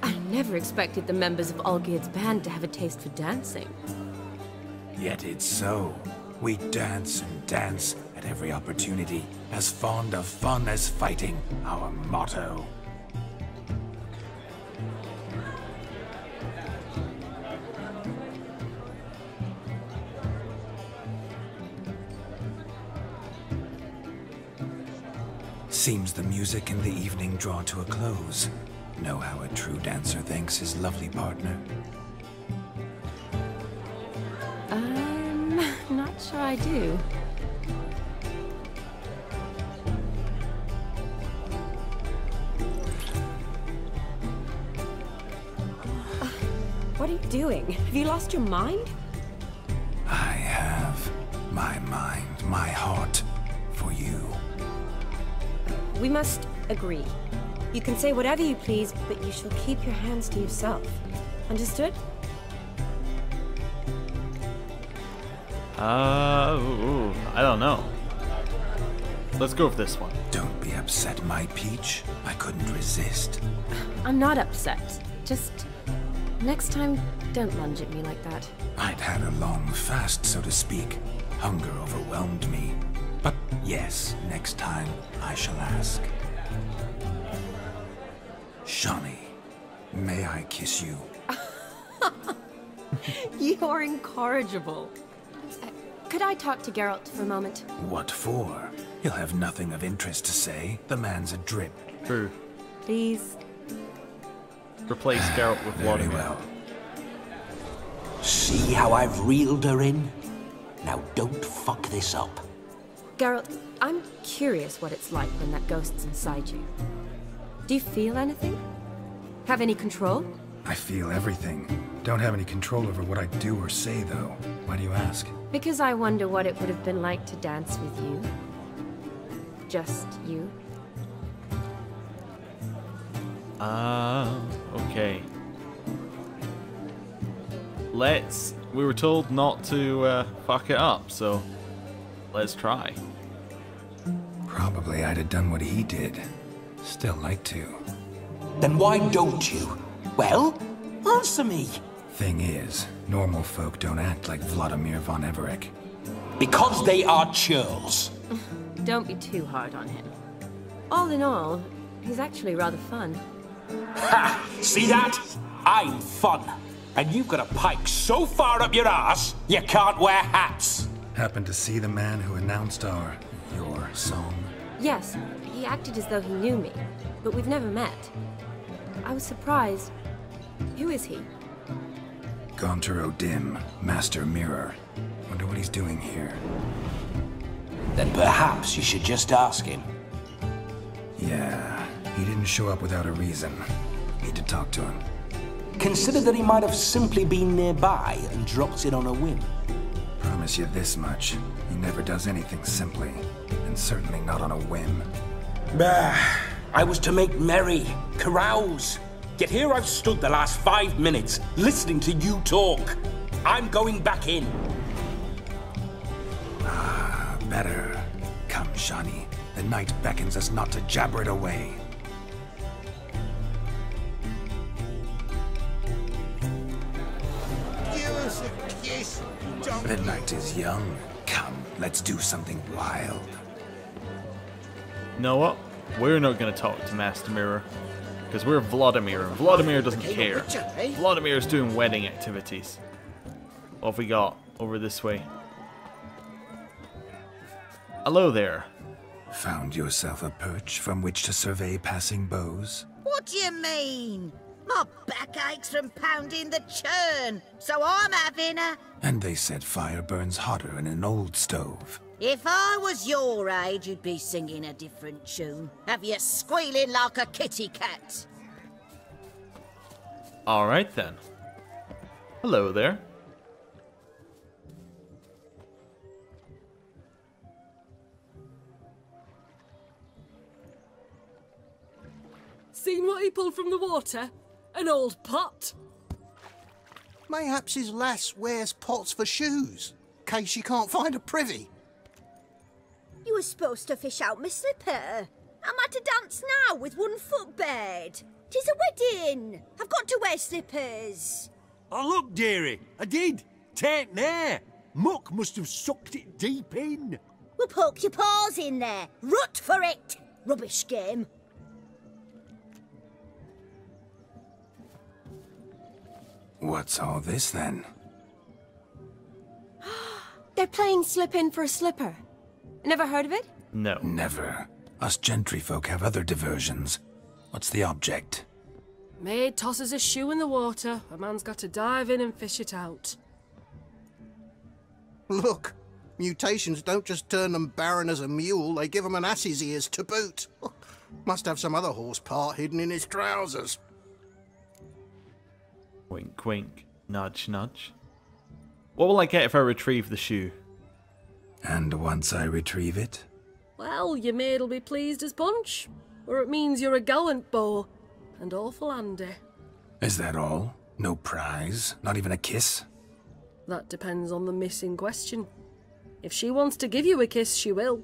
I never expected the members of Olgierd's band to have a taste for dancing. Yet it's so. We dance at every opportunity, as fond of fun as fighting, our motto. Seems the music and the evening draw to a close. Know how a true dancer thanks his lovely partner? I'm not sure I do. What are you doing? Have you lost your mind? I have my mind, my heart for you. We must agree. You can say whatever you please, but you shall keep your hands to yourself. Understood? I don't know. Let's go with this one. Don't be upset, my peach. I couldn't resist. I'm not upset. Just next time, don't lunge at me like that. I'd had a long fast, so to speak. Hunger overwhelmed me. But yes, next time I shall ask. Shawnee, may I kiss you? You're incorrigible. Could I talk to Geralt for a moment? What for? He'll have nothing of interest to say. The man's a drip. True. Please. Replace Geralt with Very Vladimir. well. See how I've reeled her in? Now don't fuck this up. Geralt, I'm curious what it's like when that ghost's inside you. Do you feel anything? Have any control? I feel everything. Don't have any control over what I do or say, though. Why do you ask? Because I wonder what it would have been like to dance with you. Just you. Okay. We were told not to fuck it up, so let's try. Probably I'd have done what he did. Still like to. Then why don't you? Well, answer me. Thing is, normal folk don't act like Vladimir von Everec. Because they are churls. Don't be too hard on him. All in all, he's actually rather fun. Ha! See that? I'm fun. And you've got a pike so far up your ass, you can't wear hats. Happened to see the man who announced your song? Yes, he acted as though he knew me, but we've never met. I was surprised. Who is he? Gaunter O'Dim, Master Mirror. Wonder what he's doing here. Then perhaps you should just ask him. Yeah, he didn't show up without a reason. Need to talk to him. Consider that he might have simply been nearby and dropped in on a whim. Promise you this much. He never does anything simply. And certainly not on a whim. Bah! I was to make merry, carouse. Yet here I've stood the last 5 minutes, listening to you talk. I'm going back in. Ah, better. Come, Shawnee. The night beckons us not to jabber it away. Give us a kiss, donkey. The night is young. Come, let's do something wild. You know what? We're not going to talk to Master Mirror. Because we're Vladimir, and Vladimir doesn't care. Vladimir's doing wedding activities. What have we got over this way? Hello there. Found yourself a perch from which to survey passing beaux? What do you mean? My back aches from pounding the churn, so I'm having a... And they said fire burns hotter in an old stove. If I was your age, you'd be singing a different tune. Have you squealing like a kitty cat? Alright then. Hello there. Seen what he pulled from the water? An old pot. Mayhaps his lass wears pots for shoes, case she can't find a privy. You were supposed to fish out my slipper. I'm at a dance now with one foot bared. 'Tis a wedding. I've got to wear slippers. Oh, look, dearie, I did. Tain't there. Muck must have sucked it deep in. We'll You poked your paws in there. Rut for it. Rubbish game. What's all this then? They're playing slip in for a slipper. Never heard of it? No. Never. Us gentry folk have other diversions. What's the object? Maid tosses a shoe in the water. A man's got to dive in and fish it out. Look, mutations don't just turn them barren as a mule, they give them an ass's ears to boot. Must have some other horse part hidden in his trousers. Wink, wink. Nudge, nudge. What will I get if I retrieve the shoe? And once I retrieve it? Well, your maid'll be pleased as punch. Or it means you're a gallant beau. And awful handy. Is that all? No prize? Not even a kiss? That depends on the miss in question. If she wants to give you a kiss, she will.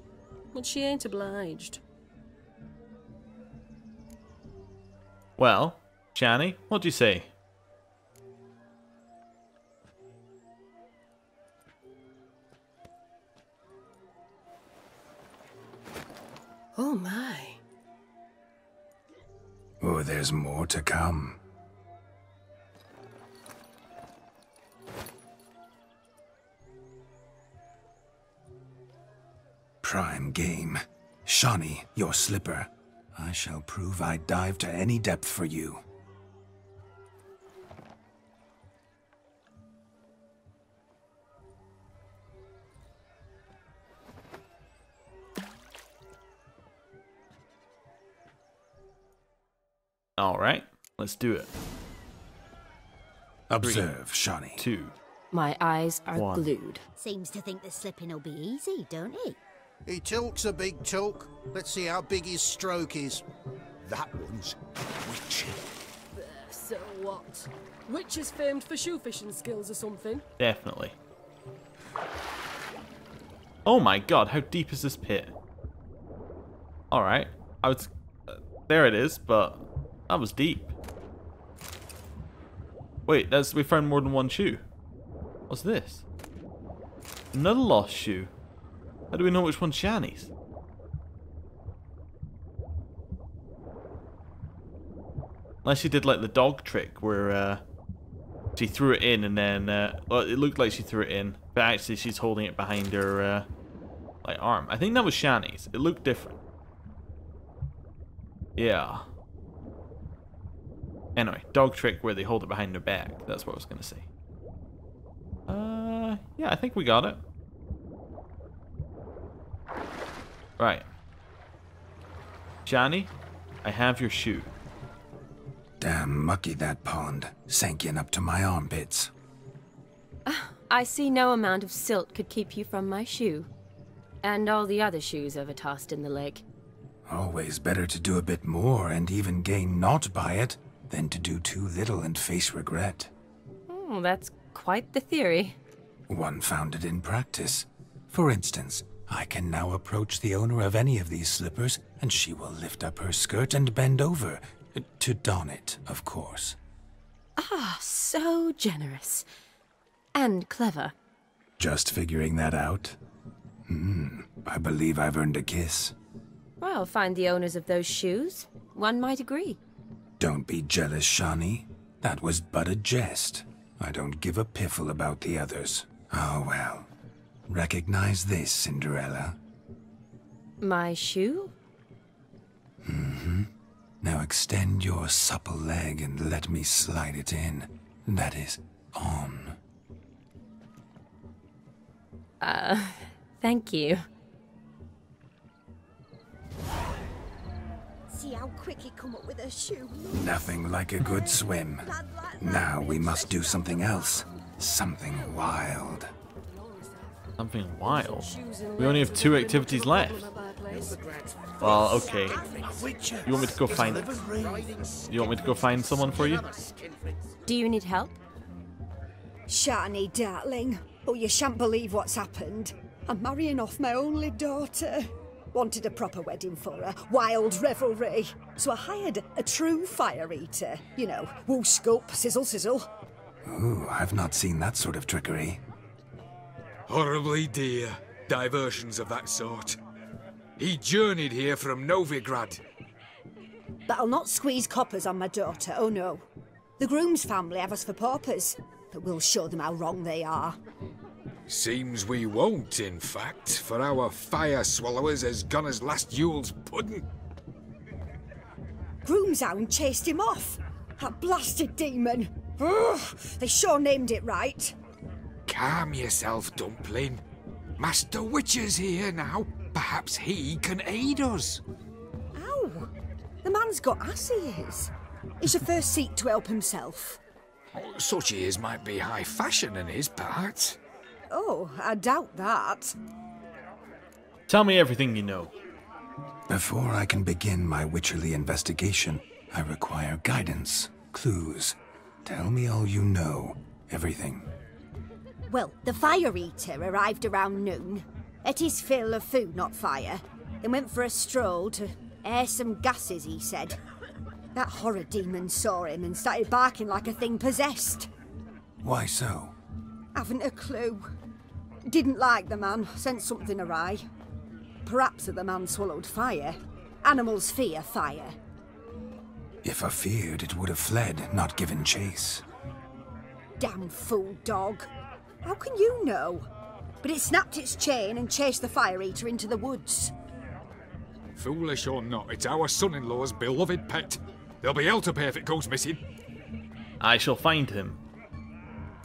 But she ain't obliged. Well, Shani, what do you say? Oh my. Oh, there's more to come. Prime game. Shawnee, your slipper. I shall prove I'd dive to any depth for you. Alright, let's do it. Observe, Shawnee. 2. My eyes are 1. glued. Seems to think the slipping'll be easy, don't he? He talks a big talk. Let's see how big his stroke is. That one's witchy. There, so what? Witch is famed for shoe fishing skills or something. Definitely. Oh my god, how deep is this pit? Alright, I was... there it is, but that was deep. Wait, we found more than one shoe. What's this? Another lost shoe. How do we know which one's Shani's? Unless she did like the dog trick where she threw it in and then well, it looked like she threw it in, but actually she's holding it behind her like arm. I think that was Shani's. It looked different. Yeah. Anyway, dog trick where they hold it behind their back. That's what I was gonna say. Yeah, I think we got it. Right. Shani, I have your shoe. Damn mucky that pond. Sank in up to my armpits. I see no amount of silt could keep you from my shoe. And all the other shoes ever tossed in the lake. Always better to do a bit more and even gain naught by it than to do too little and face regret. Oh, that's quite the theory. One founded in practice. For instance, I can now approach the owner of any of these slippers, and she will lift up her skirt and bend over. To don it, of course. Ah, so generous. And clever. Just figuring that out? I believe I've earned a kiss. Well, find the owners of those shoes. One might agree. Don't be jealous, Shawnee. That was but a jest. I don't give a piffle about the others. Oh well. Recognize this, Cinderella. My shoe? Now extend your supple leg and let me slide it in. That is, on. Thank you. See how quick he come up with a shoe. Nothing like a good swim. Now we must do something else. Something wild. Something wild? We only have 2 activities left. Well, okay. You want me to go find... You want me to go find someone for you? Do you need help? Shani, darling. Oh, you shan't believe what's happened. I'm marrying off my only daughter. Wanted a proper wedding for her. Wild revelry. So I hired a true fire eater. You know, woo scoop, sizzle sizzle. Ooh, I've not seen that sort of trickery. Horribly dear. diversions of that sort. He journeyed here from Novigrad. But I'll not squeeze coppers on my daughter, oh no. The groom's family have us for paupers, but we'll show them how wrong they are. Seems we won't, in fact, for our fire swallowers has gone as last Yule's pudding. Groomshound chased him off. That blasted demon. Ugh, they sure named it right. Calm yourself, Dumpling. Master Witcher's here now. Perhaps he can aid us. Ow! The man's got ass ears. It's your first seat to help himself. Such ears might be high fashion in his part. Oh, I doubt that. Tell me everything you know. Before I can begin my witcherly investigation, I require guidance, clues. Tell me all you know. Everything. Well, the Fire Eater arrived around noon. Ate his fill of food, not fire. Then went for a stroll to air some gases, he said. That horror demon saw him and started barking like a thing possessed. Why so? Haven't a clue. Didn't like the man, sent something awry. Perhaps the man swallowed fire. Animals fear fire. If I feared, it would have fled, not given chase. Damn fool dog. How can you know? But it snapped its chain and chased the Fire Eater into the woods. Foolish or not, it's our son-in-law's beloved pet. There'll be hell to pay if it goes missing. I shall find him.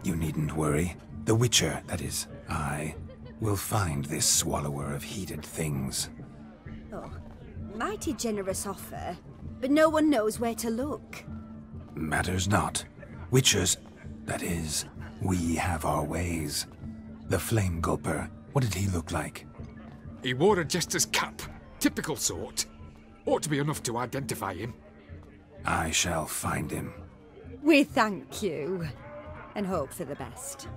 You needn't worry. The Witcher, that is, I, will find this swallower of heated things. Oh, mighty generous offer, but no one knows where to look. Matters not. Witchers, that is, we have our ways. The Flame Gulper, what did he look like? He wore a jester's cap. Typical sort. Ought to be enough to identify him. I shall find him. We thank you, and hope for the best.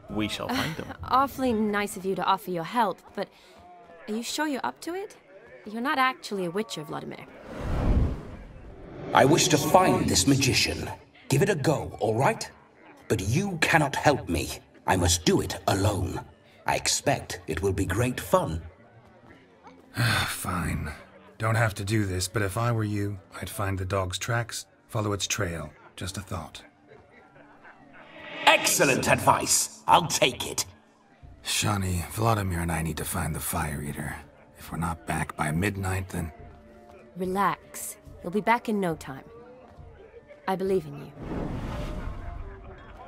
We shall find him. Awfully nice of you to offer your help, but are you sure you're up to it? You're not actually a witcher, Vladimir. I wish to find this magician. Give it a go, all right? But you cannot help me. I must do it alone. I expect it will be great fun. Fine. Don't have to do this, but if I were you, I'd find the dog's tracks, follow its trail. Just a thought. Excellent advice. I'll take it. Shani, Vladimir and I need to find the Fire Eater. If we're not back by midnight, then... Relax. You'll be back in no time. I believe in you.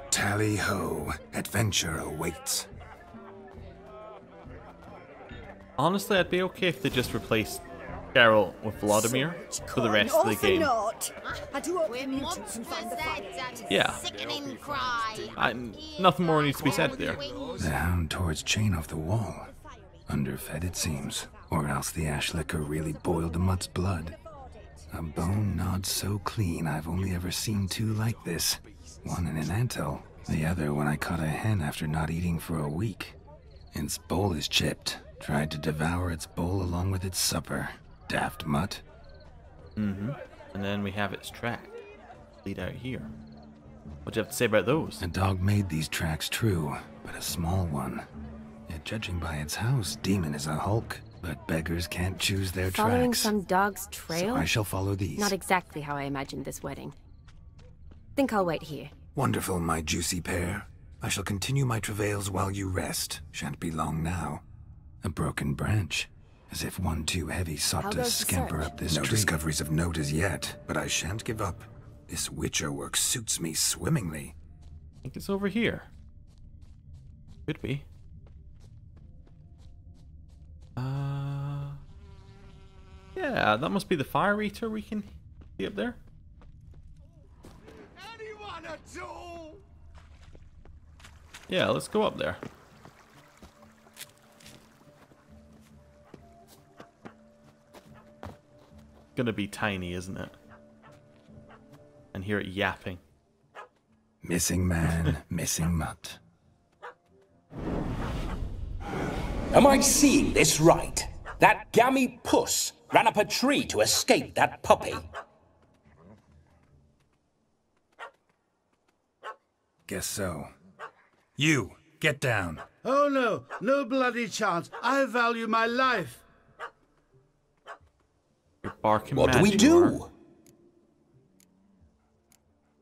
Tally-ho. Adventure awaits. Honestly, I'd be okay if they just replaced Geralt with Vladimir for the rest of the game. Not. I do hope the mutants can find the Fire Eater. Yeah. Nothing more needs to be said there. The hound tore its chain off the wall. Underfed, it seems. Or else the ash liquor really boiled the mutt's blood. A bone gnawed so clean I've only ever seen two like this. One in an anthill, the other when I caught a hen after not eating for a week. Its bowl is chipped. Tried to devour its bowl along with its supper. Daft mutt. Mm-hmm. And then we have its track. Lead out here. What do you have to say about those? A dog made these tracks true, but a small one. Yet judging by its house, Demon is a hulk. But beggars can't choose their Following tracks. some dog's trail? So I shall follow these. Not exactly how I imagined this wedding. Think I'll wait here. Wonderful, my juicy pair. I shall continue my travails while you rest. Shan't be long now. A broken branch. As if one too heavy sought to scamper up this tree. No discoveries of note as yet, but I shan't give up. This Witcher work suits me swimmingly. I think it's over here. Could be. Yeah, that must be the Fire Eater we can see up there. Anyone at all? Yeah, let's go up there. Gonna be tiny, isn't it? And hear it yapping. Missing man, missing mutt. Am I seeing this right? That gammy puss ran up a tree to escape that puppy. Guess so. You, get down. Oh no, no bloody chance. I value my life. You're barking What mad, do we you do? are.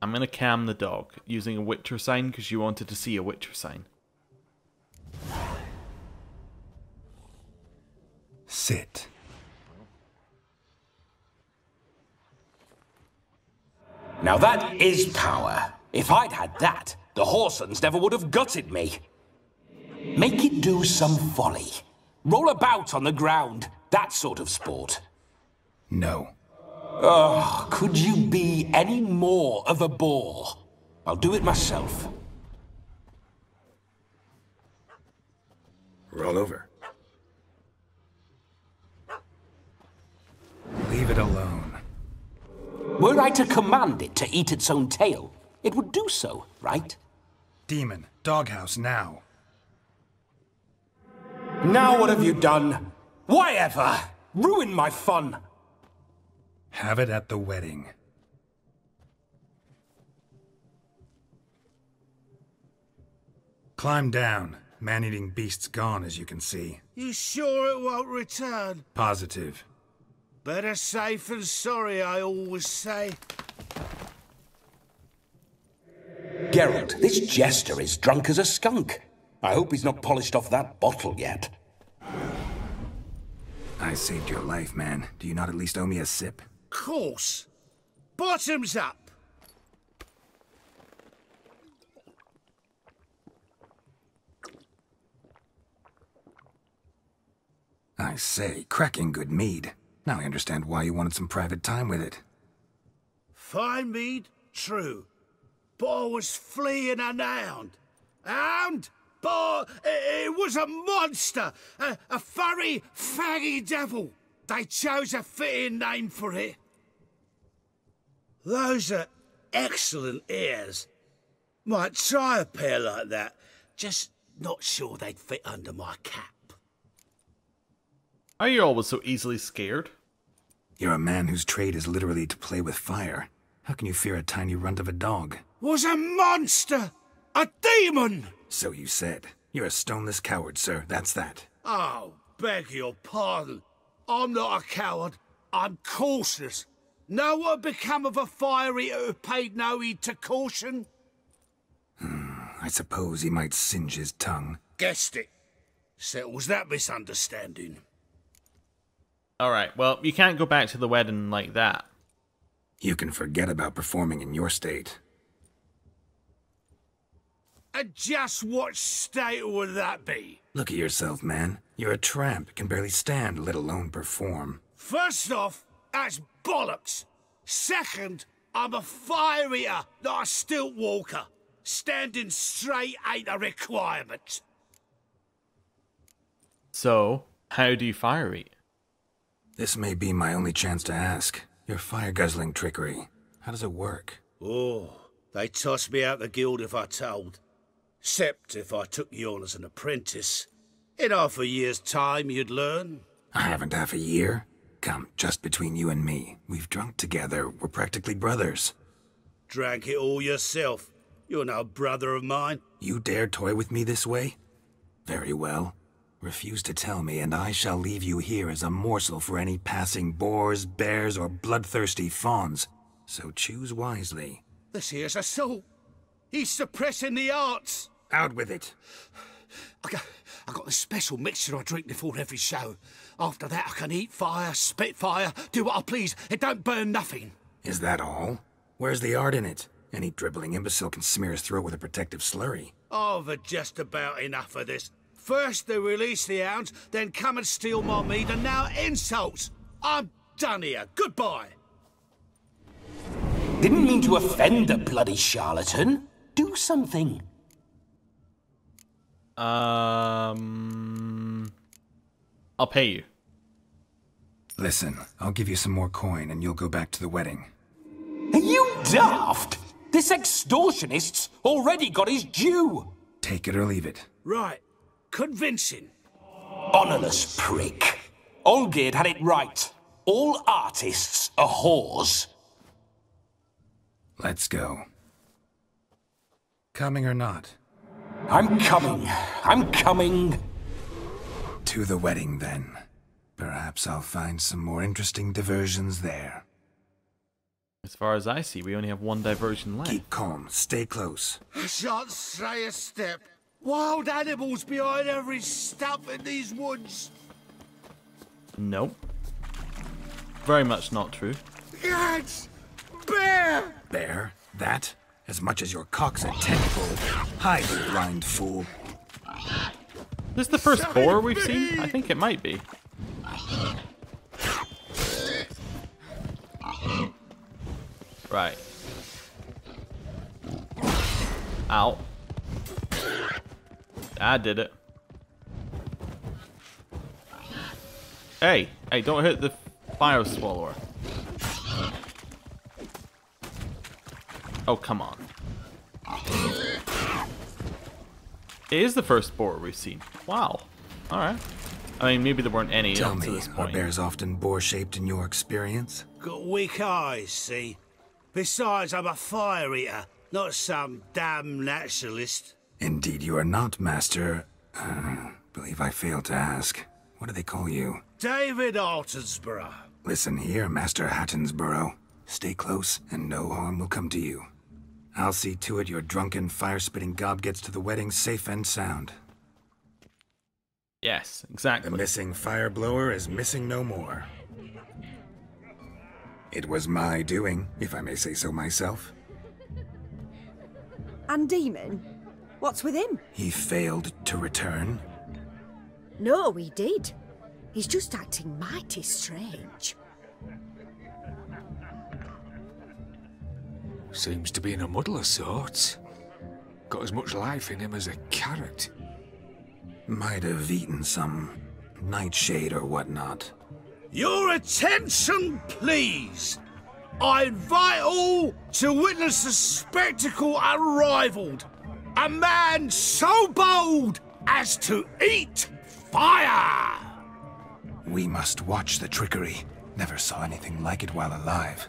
I'm gonna calm the dog using a Witcher sign because you wanted to see a Witcher sign. Sit. Now that is power. If I'd had that, the Horsons never would have gutted me. Make it do some folly. Roll about on the ground. That sort of sport. No. Oh, could you be any more of a bore? I'll do it myself. Roll over. Leave it alone. Were I to command it to eat its own tail, it would do so, right? Demon, doghouse now. Now what have you done? Why ever? Ruin my fun. Have it at the wedding. Climb down. Man-eating beast's gone, as you can see. You sure it won't return? Positive. Better safe than sorry, I always say. Geralt, this jester is drunk as a skunk. I hope he's not polished off that bottle yet. I saved your life, man. Do you not at least owe me a sip? Course. Bottoms up. I say, cracking good mead. Now I understand why you wanted some private time with it. Fine mead, true. But I was fleeing an hound. Hound? But it was a monster! A furry, faggy devil! They chose a fitting name for it. Those are excellent ears. Might try a pair like that. Just not sure they'd fit under my cap. Are you always so easily scared? You're a man whose trade is literally to play with fire. How can you fear a tiny runt of a dog? Was a monster! A demon! So you said. You're a stoneless coward, sir. That's that. Oh, beg your pardon. I'm not a coward. I'm cautious. Know what become of a fire eater who paid no heed to caution? I suppose he might singe his tongue. Guessed it. Settles that misunderstanding. Alright, well, you can't go back to the wedding like that. You can forget about performing in your state. And just what state would that be? Look at yourself, man. You're a tramp, can barely stand, let alone perform. First off, that's bollocks. Second, I'm a fire eater, not a stilt walker. Standing straight ain't a requirement. So, how do you fire eat? This may be my only chance to ask. Your fire-guzzling trickery. How does it work? Oh, they'd toss me out the guild if I told. Except if I took you on as an apprentice. In half a year's time, you'd learn. I haven't half a year. Come, just between you and me. We've drunk together. We're practically brothers. Drank it all yourself. You're no brother of mine. You dare toy with me this way? Very well. Refuse to tell me, and I shall leave you here as a morsel for any passing boars, bears, or bloodthirsty fawns. So choose wisely. This here's assault. He's suppressing the arts. Out with it. I got this special mixture I drink before every show. After that, I can eat fire, spit fire, do what I please. It don't burn nothing. Is that all? Where's the art in it? Any dribbling imbecile can smear his throat with a protective slurry. I've had just about enough of this. First they release the hounds, then come and steal my meat, and now insults. I'm done here. Goodbye. Didn't mean to offend the bloody charlatan. Do something. I'll pay you. Listen, I'll give you some more coin and you'll go back to the wedding. Are you daft? This extortionist's already got his due. Take it or leave it. Right. Convincing. Honourless prick. Olgierd had it right. All artists are whores. Let's go. Coming or not? I'm coming. I'm coming. To the wedding, then. Perhaps I'll find some more interesting diversions there. As far as I see, we only have one diversion left. Keep calm. Stay close. I shan't stray a step. Wild animals behind every stump in these woods. Nope. Very much not true. Yes! Bear! Bear? That? As much as your cock's a tentpole. Hide, you blind fool. This the first boar we've seen? I think it might be. Right. Ow. I did it. Hey, don't hit the fire swallower. Oh, come on. It is the first boar we've seen. Wow. Alright. I mean, maybe there weren't any up to this point. Are bears often boar-shaped in your experience? Got weak eyes, see? Besides, I'm a fire eater, not some damn naturalist. Indeed you are not, Master. Believe I failed to ask. What do they call you? David Altonsborough. Listen here, Master Hattonsborough. Stay close, and no harm will come to you. I'll see to it your drunken, fire-spitting gob gets to the wedding safe and sound. Yes, exactly. The missing fire blower is missing no more. It was my doing, if I may say so myself. And Demon? What's with him? He failed to return. No, he did. He's just acting mighty strange. Seems to be in a muddle of sorts. Got as much life in him as a carrot. Might have eaten some nightshade or whatnot. Your attention, please! I invite all to witness a spectacle unrivaled. A man so bold as to eat fire! We must watch the trickery. Never saw anything like it while alive.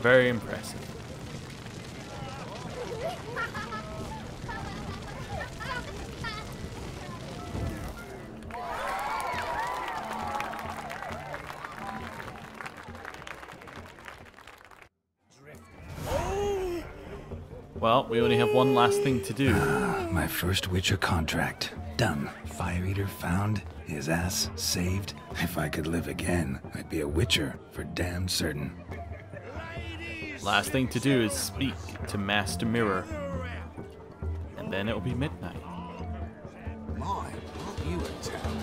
Very impressive. Well, we only have one last thing to do. My first Witcher contract. Done. Fire Eater found. His ass saved. If I could live again, I'd be a Witcher for damn certain. Last thing to do is speak to Master Mirror. And then it'll be midnight. My, aren't you a town?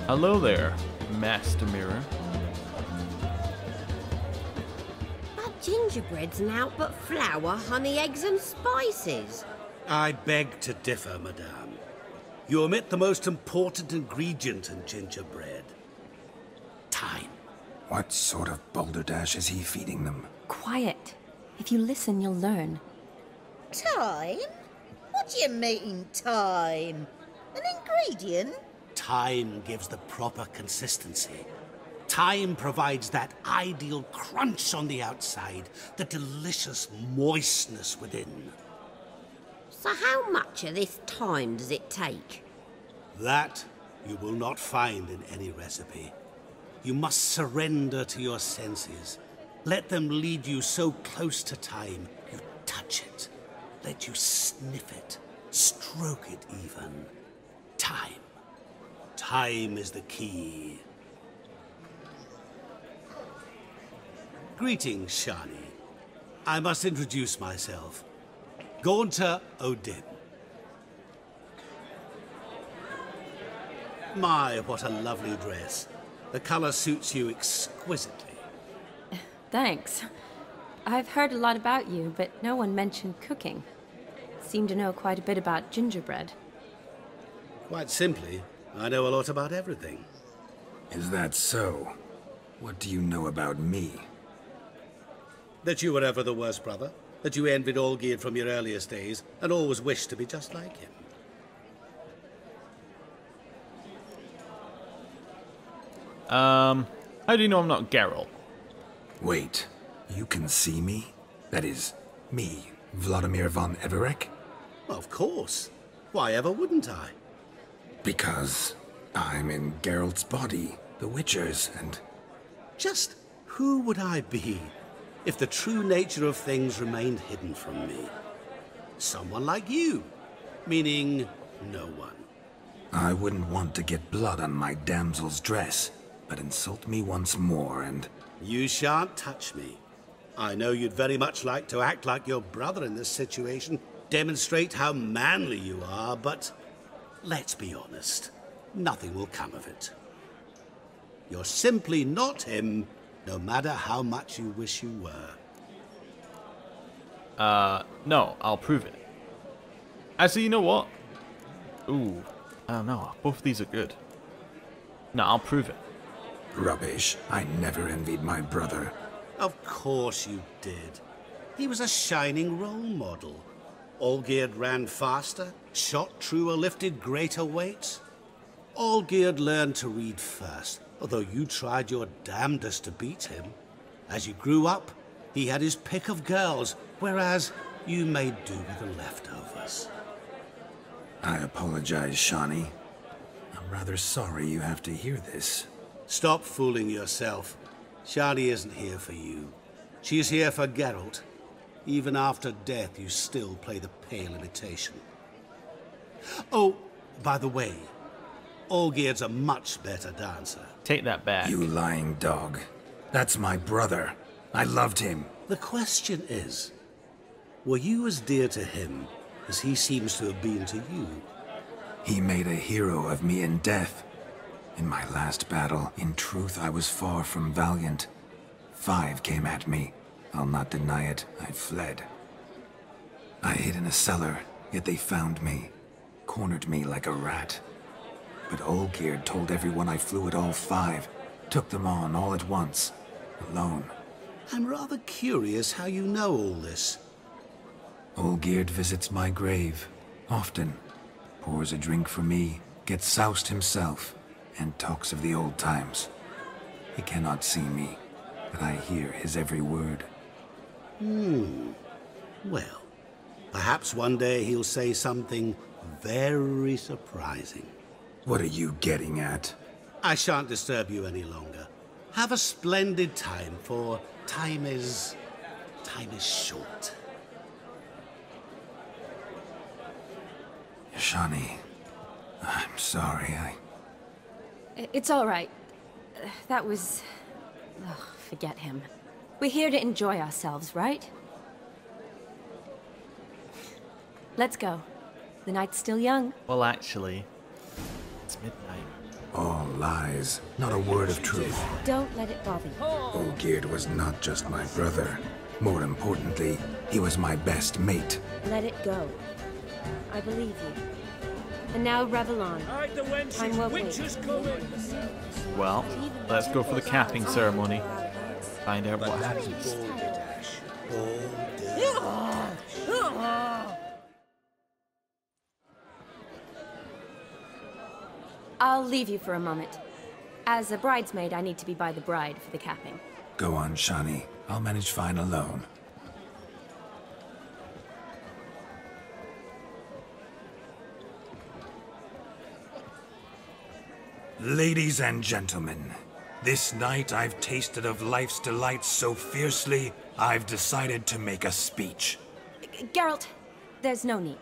Hello there, Master Mirror. But gingerbread's naught but flour, honey, eggs and spices. I beg to differ, madame. You omit the most important ingredient in gingerbread. Time. What sort of balderdash is he feeding them? Quiet. If you listen, you'll learn. Time? What do you mean, time? An ingredient? Time gives the proper consistency. Time provides that ideal crunch on the outside, the delicious moistness within. So how much of this time does it take? That you will not find in any recipe. You must surrender to your senses. Let them lead you so close to time, you touch it. Let you sniff it, stroke it even. Time. Time is the key. Greetings, Shani. I must introduce myself. Gaunter Odin. My, what a lovely dress. The color suits you exquisitely. Thanks. I've heard a lot about you, but no one mentioned cooking. seem to know quite a bit about gingerbread. Quite simply, I know a lot about everything. Is that so? What do you know about me? That you were ever the worst brother, that you envied Olgierd from your earliest days, and always wished to be just like him. How do you know I'm not Geralt? Wait, you can see me? That is, me, Vladimir von Everec? Of course. Why ever wouldn't I? Because I'm in Geralt's body, the Witcher's, and... Just who would I be if the true nature of things remained hidden from me? Someone like you, meaning no one. I wouldn't want to get blood on my damsel's dress, but insult me once more and... You shan't touch me. I know you'd very much like to act like your brother in this situation, demonstrate how manly you are, but let's be honest, nothing will come of it. You're simply not him, no matter how much you wish you were. No, I'll prove it. Actually, you know what? Ooh, I don't know, both of these are good. No, I'll prove it. Rubbish. I never envied my brother. Of course you did. He was a shining role model. Olgierd ran faster, shot truer, lifted greater weights. Olgierd learned to read first, although you tried your damnedest to beat him. As you grew up, he had his pick of girls, whereas you made do with the leftovers. I apologize, Shani. I'm rather sorry you have to hear this. Stop fooling yourself. Shani isn't here for you. She's here for Geralt. Even after death, you still play the pale imitation. Oh, by the way, Olgierd's a much better dancer. Take that back. You lying dog. That's my brother. I loved him. The question is, were you as dear to him as he seems to have been to you? He made a hero of me in death. In my last battle, in truth, I was far from valiant. 5 came at me. I'll not deny it, I fled. I hid in a cellar, yet they found me. Cornered me like a rat. But Olgierd told everyone I flew at all 5. Took them on all at once. Alone. I'm rather curious how you know all this. Olgierd visits my grave. Often. Pours a drink for me. Gets soused himself. And talks of the old times. He cannot see me, but I hear his every word. Well, perhaps one day he'll say something very surprising. What are you getting at? I shan't disturb you any longer. Have a splendid time, for time is short. Shani, I'm sorry, It's all right. That was... Ugh, forget him. We're here to enjoy ourselves, right? Let's go. The night's still young. Well, actually, it's midnight. All lies. Not a word of truth. Don't let it bother you. Olgierd was not just my brother. More importantly, he was my best mate. Let it go. I believe you. And now revel on. Time won't wait. Well, let's go for the capping ceremony. Find out what happens. I'll leave you for a moment. As a bridesmaid, I need to be by the bride for the capping. Go on, Shani. I'll manage fine alone. Ladies and gentlemen, this night I've tasted of life's delights so fiercely, I've decided to make a speech. Geralt, there's no need.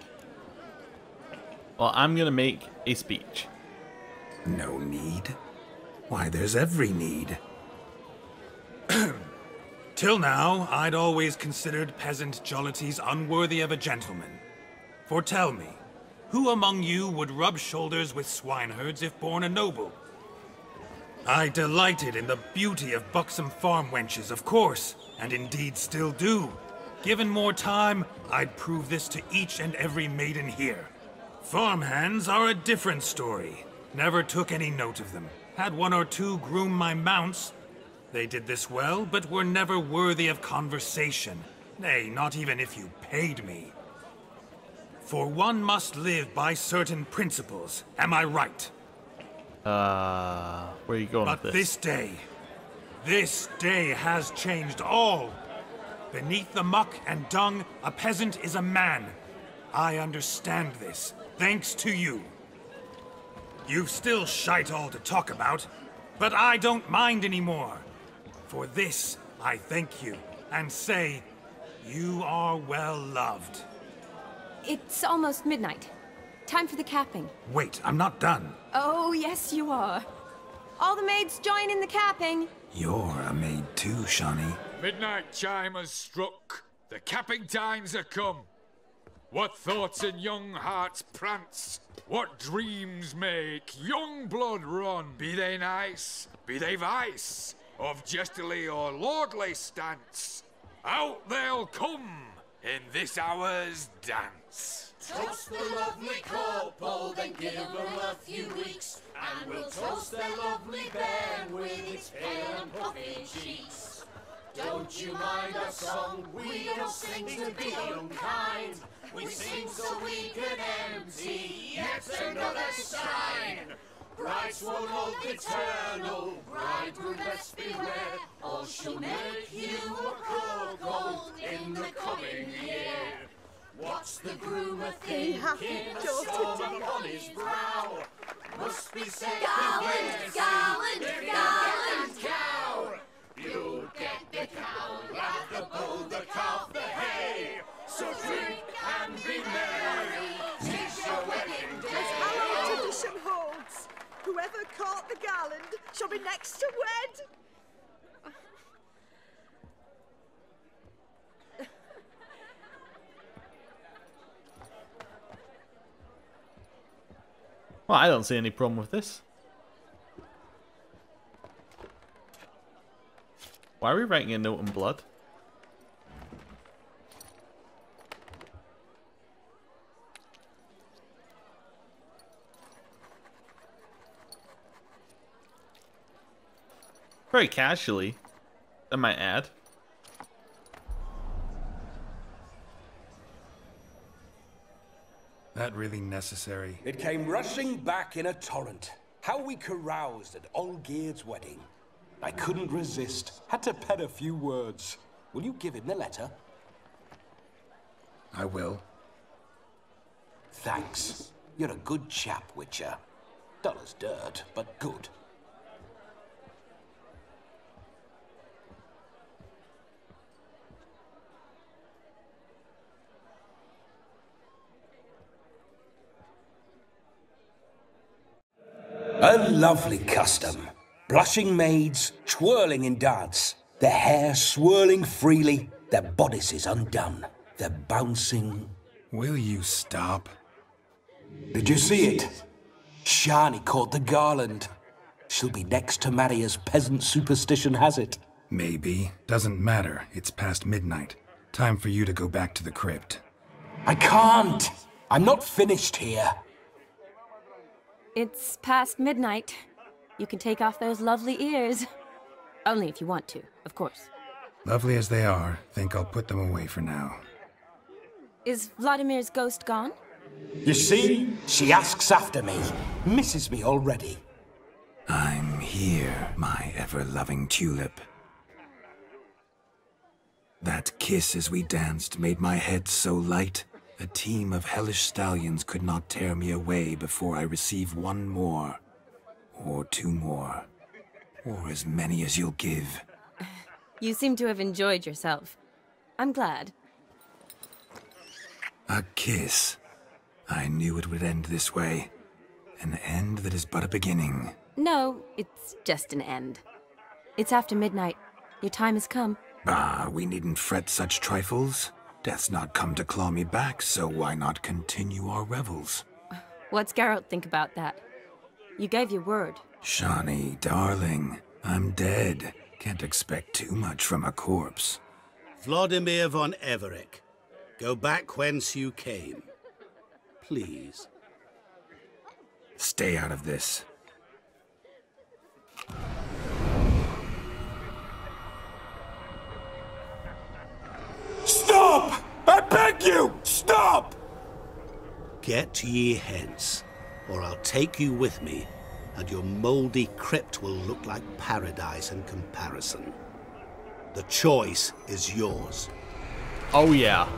Well, I'm gonna make a speech. No need? Why, there's every need. Till now, I'd always considered peasant jollities unworthy of a gentleman. For tell me, who among you would rub shoulders with swineherds if born a noble? I delighted in the beauty of buxom farm wenches, of course, and indeed still do. Given more time, I'd prove this to each and every maiden here. Farmhands are a different story. Never took any note of them. Had one or two groom my mounts. They did this well, but were never worthy of conversation. Nay, not even if you paid me. For one must live by certain principles. Am I right? Where are you going with this? But this day has changed all. Beneath the muck and dung, a peasant is a man. I understand this, thanks to you. You've still shite all to talk about, but I don't mind anymore. For this, I thank you, and say, you are well loved. It's almost midnight. Time for the capping. Wait, I'm not done. Oh, yes, you are. All the maids join in the capping. You're a maid too, Shawnee. Midnight chime has struck. The capping times are come. What thoughts in young hearts prance? What dreams make young blood run? Be they nice, be they vice, of jestily or lordly stance, out they'll come in this hour's dance. Toast the lovely couple, then give them a few weeks, and we'll toast their lovely bairn with its pale and puffy cheeks. Don't you mind our song? We don't sing to be unkind. We sing so we can empty yet another shrine. Bride's one love eternal, bridegroom best beware, or she'll make you a cuckold in the coming year. What's the groomer thinking? A storm upon his brow must be said. Garland, garland, garland, cow. You'll get the cow, laugh the bull, the calf, the hay. So drink and be merry, 'tis your wedding day. As our tradition holds, whoever caught the garland shall be next to wed. Well, I don't see any problem with this. Why are we writing a note in blood? Very casually, I might add. That really necessary? It came rushing back in a torrent. How we caroused at Olgierd's wedding. I couldn't resist. Had to pen a few words. Will you give him the letter? I will. Thanks. You're a good chap, Witcher. Dull as dirt, but good. A lovely custom. Blushing maids, twirling in dance, their hair swirling freely, their bodices undone, their bouncing... Will you stop? Did you see it? Shani caught the garland. She'll be next to marry as peasant superstition has it. Maybe. Doesn't matter. It's past midnight. Time for you to go back to the crypt. I can't! I'm not finished here. It's past midnight. You can take off those lovely ears. Only if you want to, of course. Lovely as they are, think I'll put them away for now. Is Vladimir's ghost gone? You see? She asks after me. Misses me already. I'm here, my ever-loving tulip. That kiss as we danced made my head so light. A team of hellish stallions could not tear me away before I receive one more. Or two more. Or as many as you'll give. You seem to have enjoyed yourself. I'm glad. A kiss. I knew it would end this way. An end that is but a beginning. No, it's just an end. It's after midnight. Your time has come. Ah, we needn't fret such trifles. Death's not come to claw me back, so why not continue our revels? What's Geralt think about that? You gave your word. Shawnee, darling, I'm dead. Can't expect too much from a corpse. Vladimir von Everick, go back whence you came. Please. Stay out of this. Stop! I beg you! Stop! Get ye hence, or I'll take you with me, and your mouldy crypt will look like paradise in comparison. The choice is yours. Oh, yeah.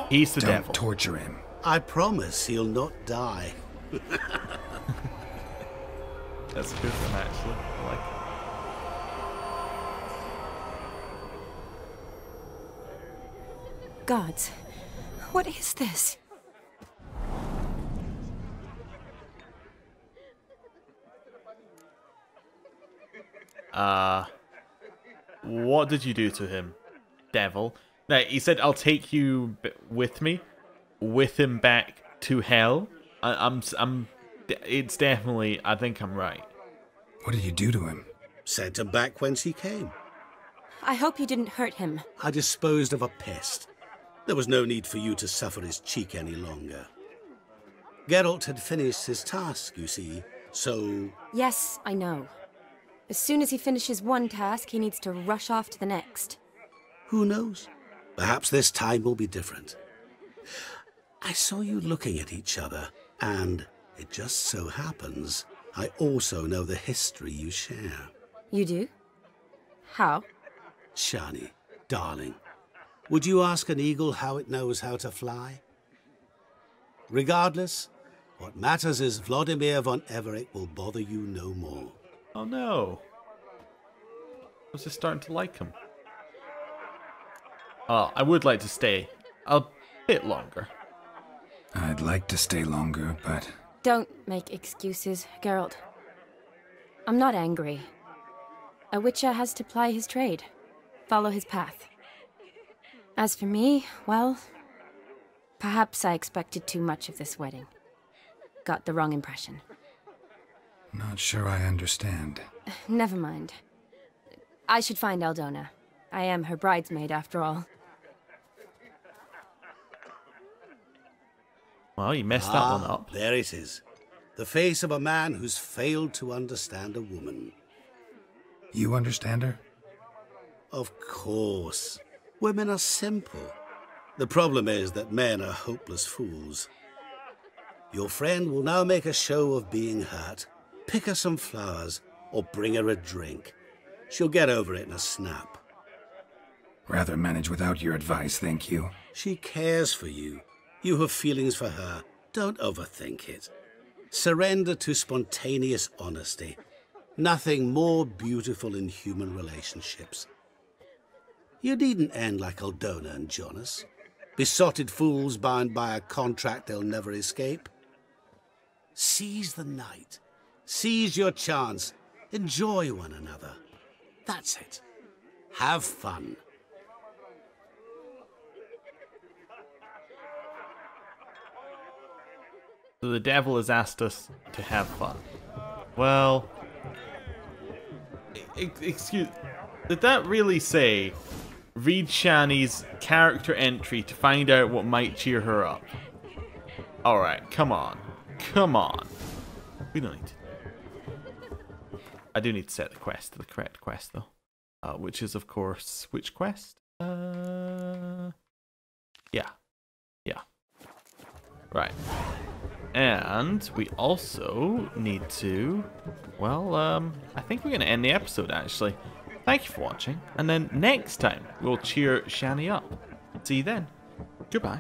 He's the devil. Don't torture him. I promise he'll not die. That's a good one, actually. I like it. Gods, what is this? What did you do to him, devil? Now, he said, I'll take you with me, with him back to hell. It's definitely, I think I'm right. What did you do to him? Sent him back whence he came. I hope you didn't hurt him. I disposed of a pest. There was no need for you to suffer his cheek any longer. Geralt had finished his task, you see, so... Yes, I know. As soon as he finishes one task, he needs to rush off to the next. Who knows? Perhaps this time will be different. I saw you looking at each other, and it just so happens I also know the history you share. You do? How? Shani, darling, would you ask an eagle how it knows how to fly? Regardless, what matters is Vladimir von Everick will bother you no more. Oh no. I was just starting to like him. I would like to stay a bit longer. I'd like to stay longer, but... Don't make excuses, Geralt. I'm not angry. A witcher has to ply his trade, follow his path. As for me, well, perhaps I expected too much of this wedding. Got the wrong impression. Not sure I understand. Never mind. I should find Aldona. I am her bridesmaid, after all. Well, you messed that one up. There it is. The face of a man who's failed to understand a woman. You understand her? Of course. Women are simple. The problem is that men are hopeless fools. Your friend will now make a show of being hurt. Pick her some flowers, or bring her a drink. She'll get over it in a snap. Rather manage without your advice, thank you. She cares for you. You have feelings for her. Don't overthink it. Surrender to spontaneous honesty. Nothing more beautiful in human relationships. You needn't end like Aldona and Jonas. Besotted fools bound by a contract they'll never escape. Seize the night. Seize your chance. Enjoy one another. That's it. Have fun. So the devil has asked us to have fun. Well, excuse, did that really say read Shani's character entry to find out what might cheer her up? Alright, come on. Come on. We don't need to. I do need to set the quest to the correct quest though. Which is of course, which quest? Yeah. Yeah. Right. And we also need to, well, I think we're going to end the episode, actually. Thank you for watching, and then next time, we'll cheer Shani up. See you then. Goodbye.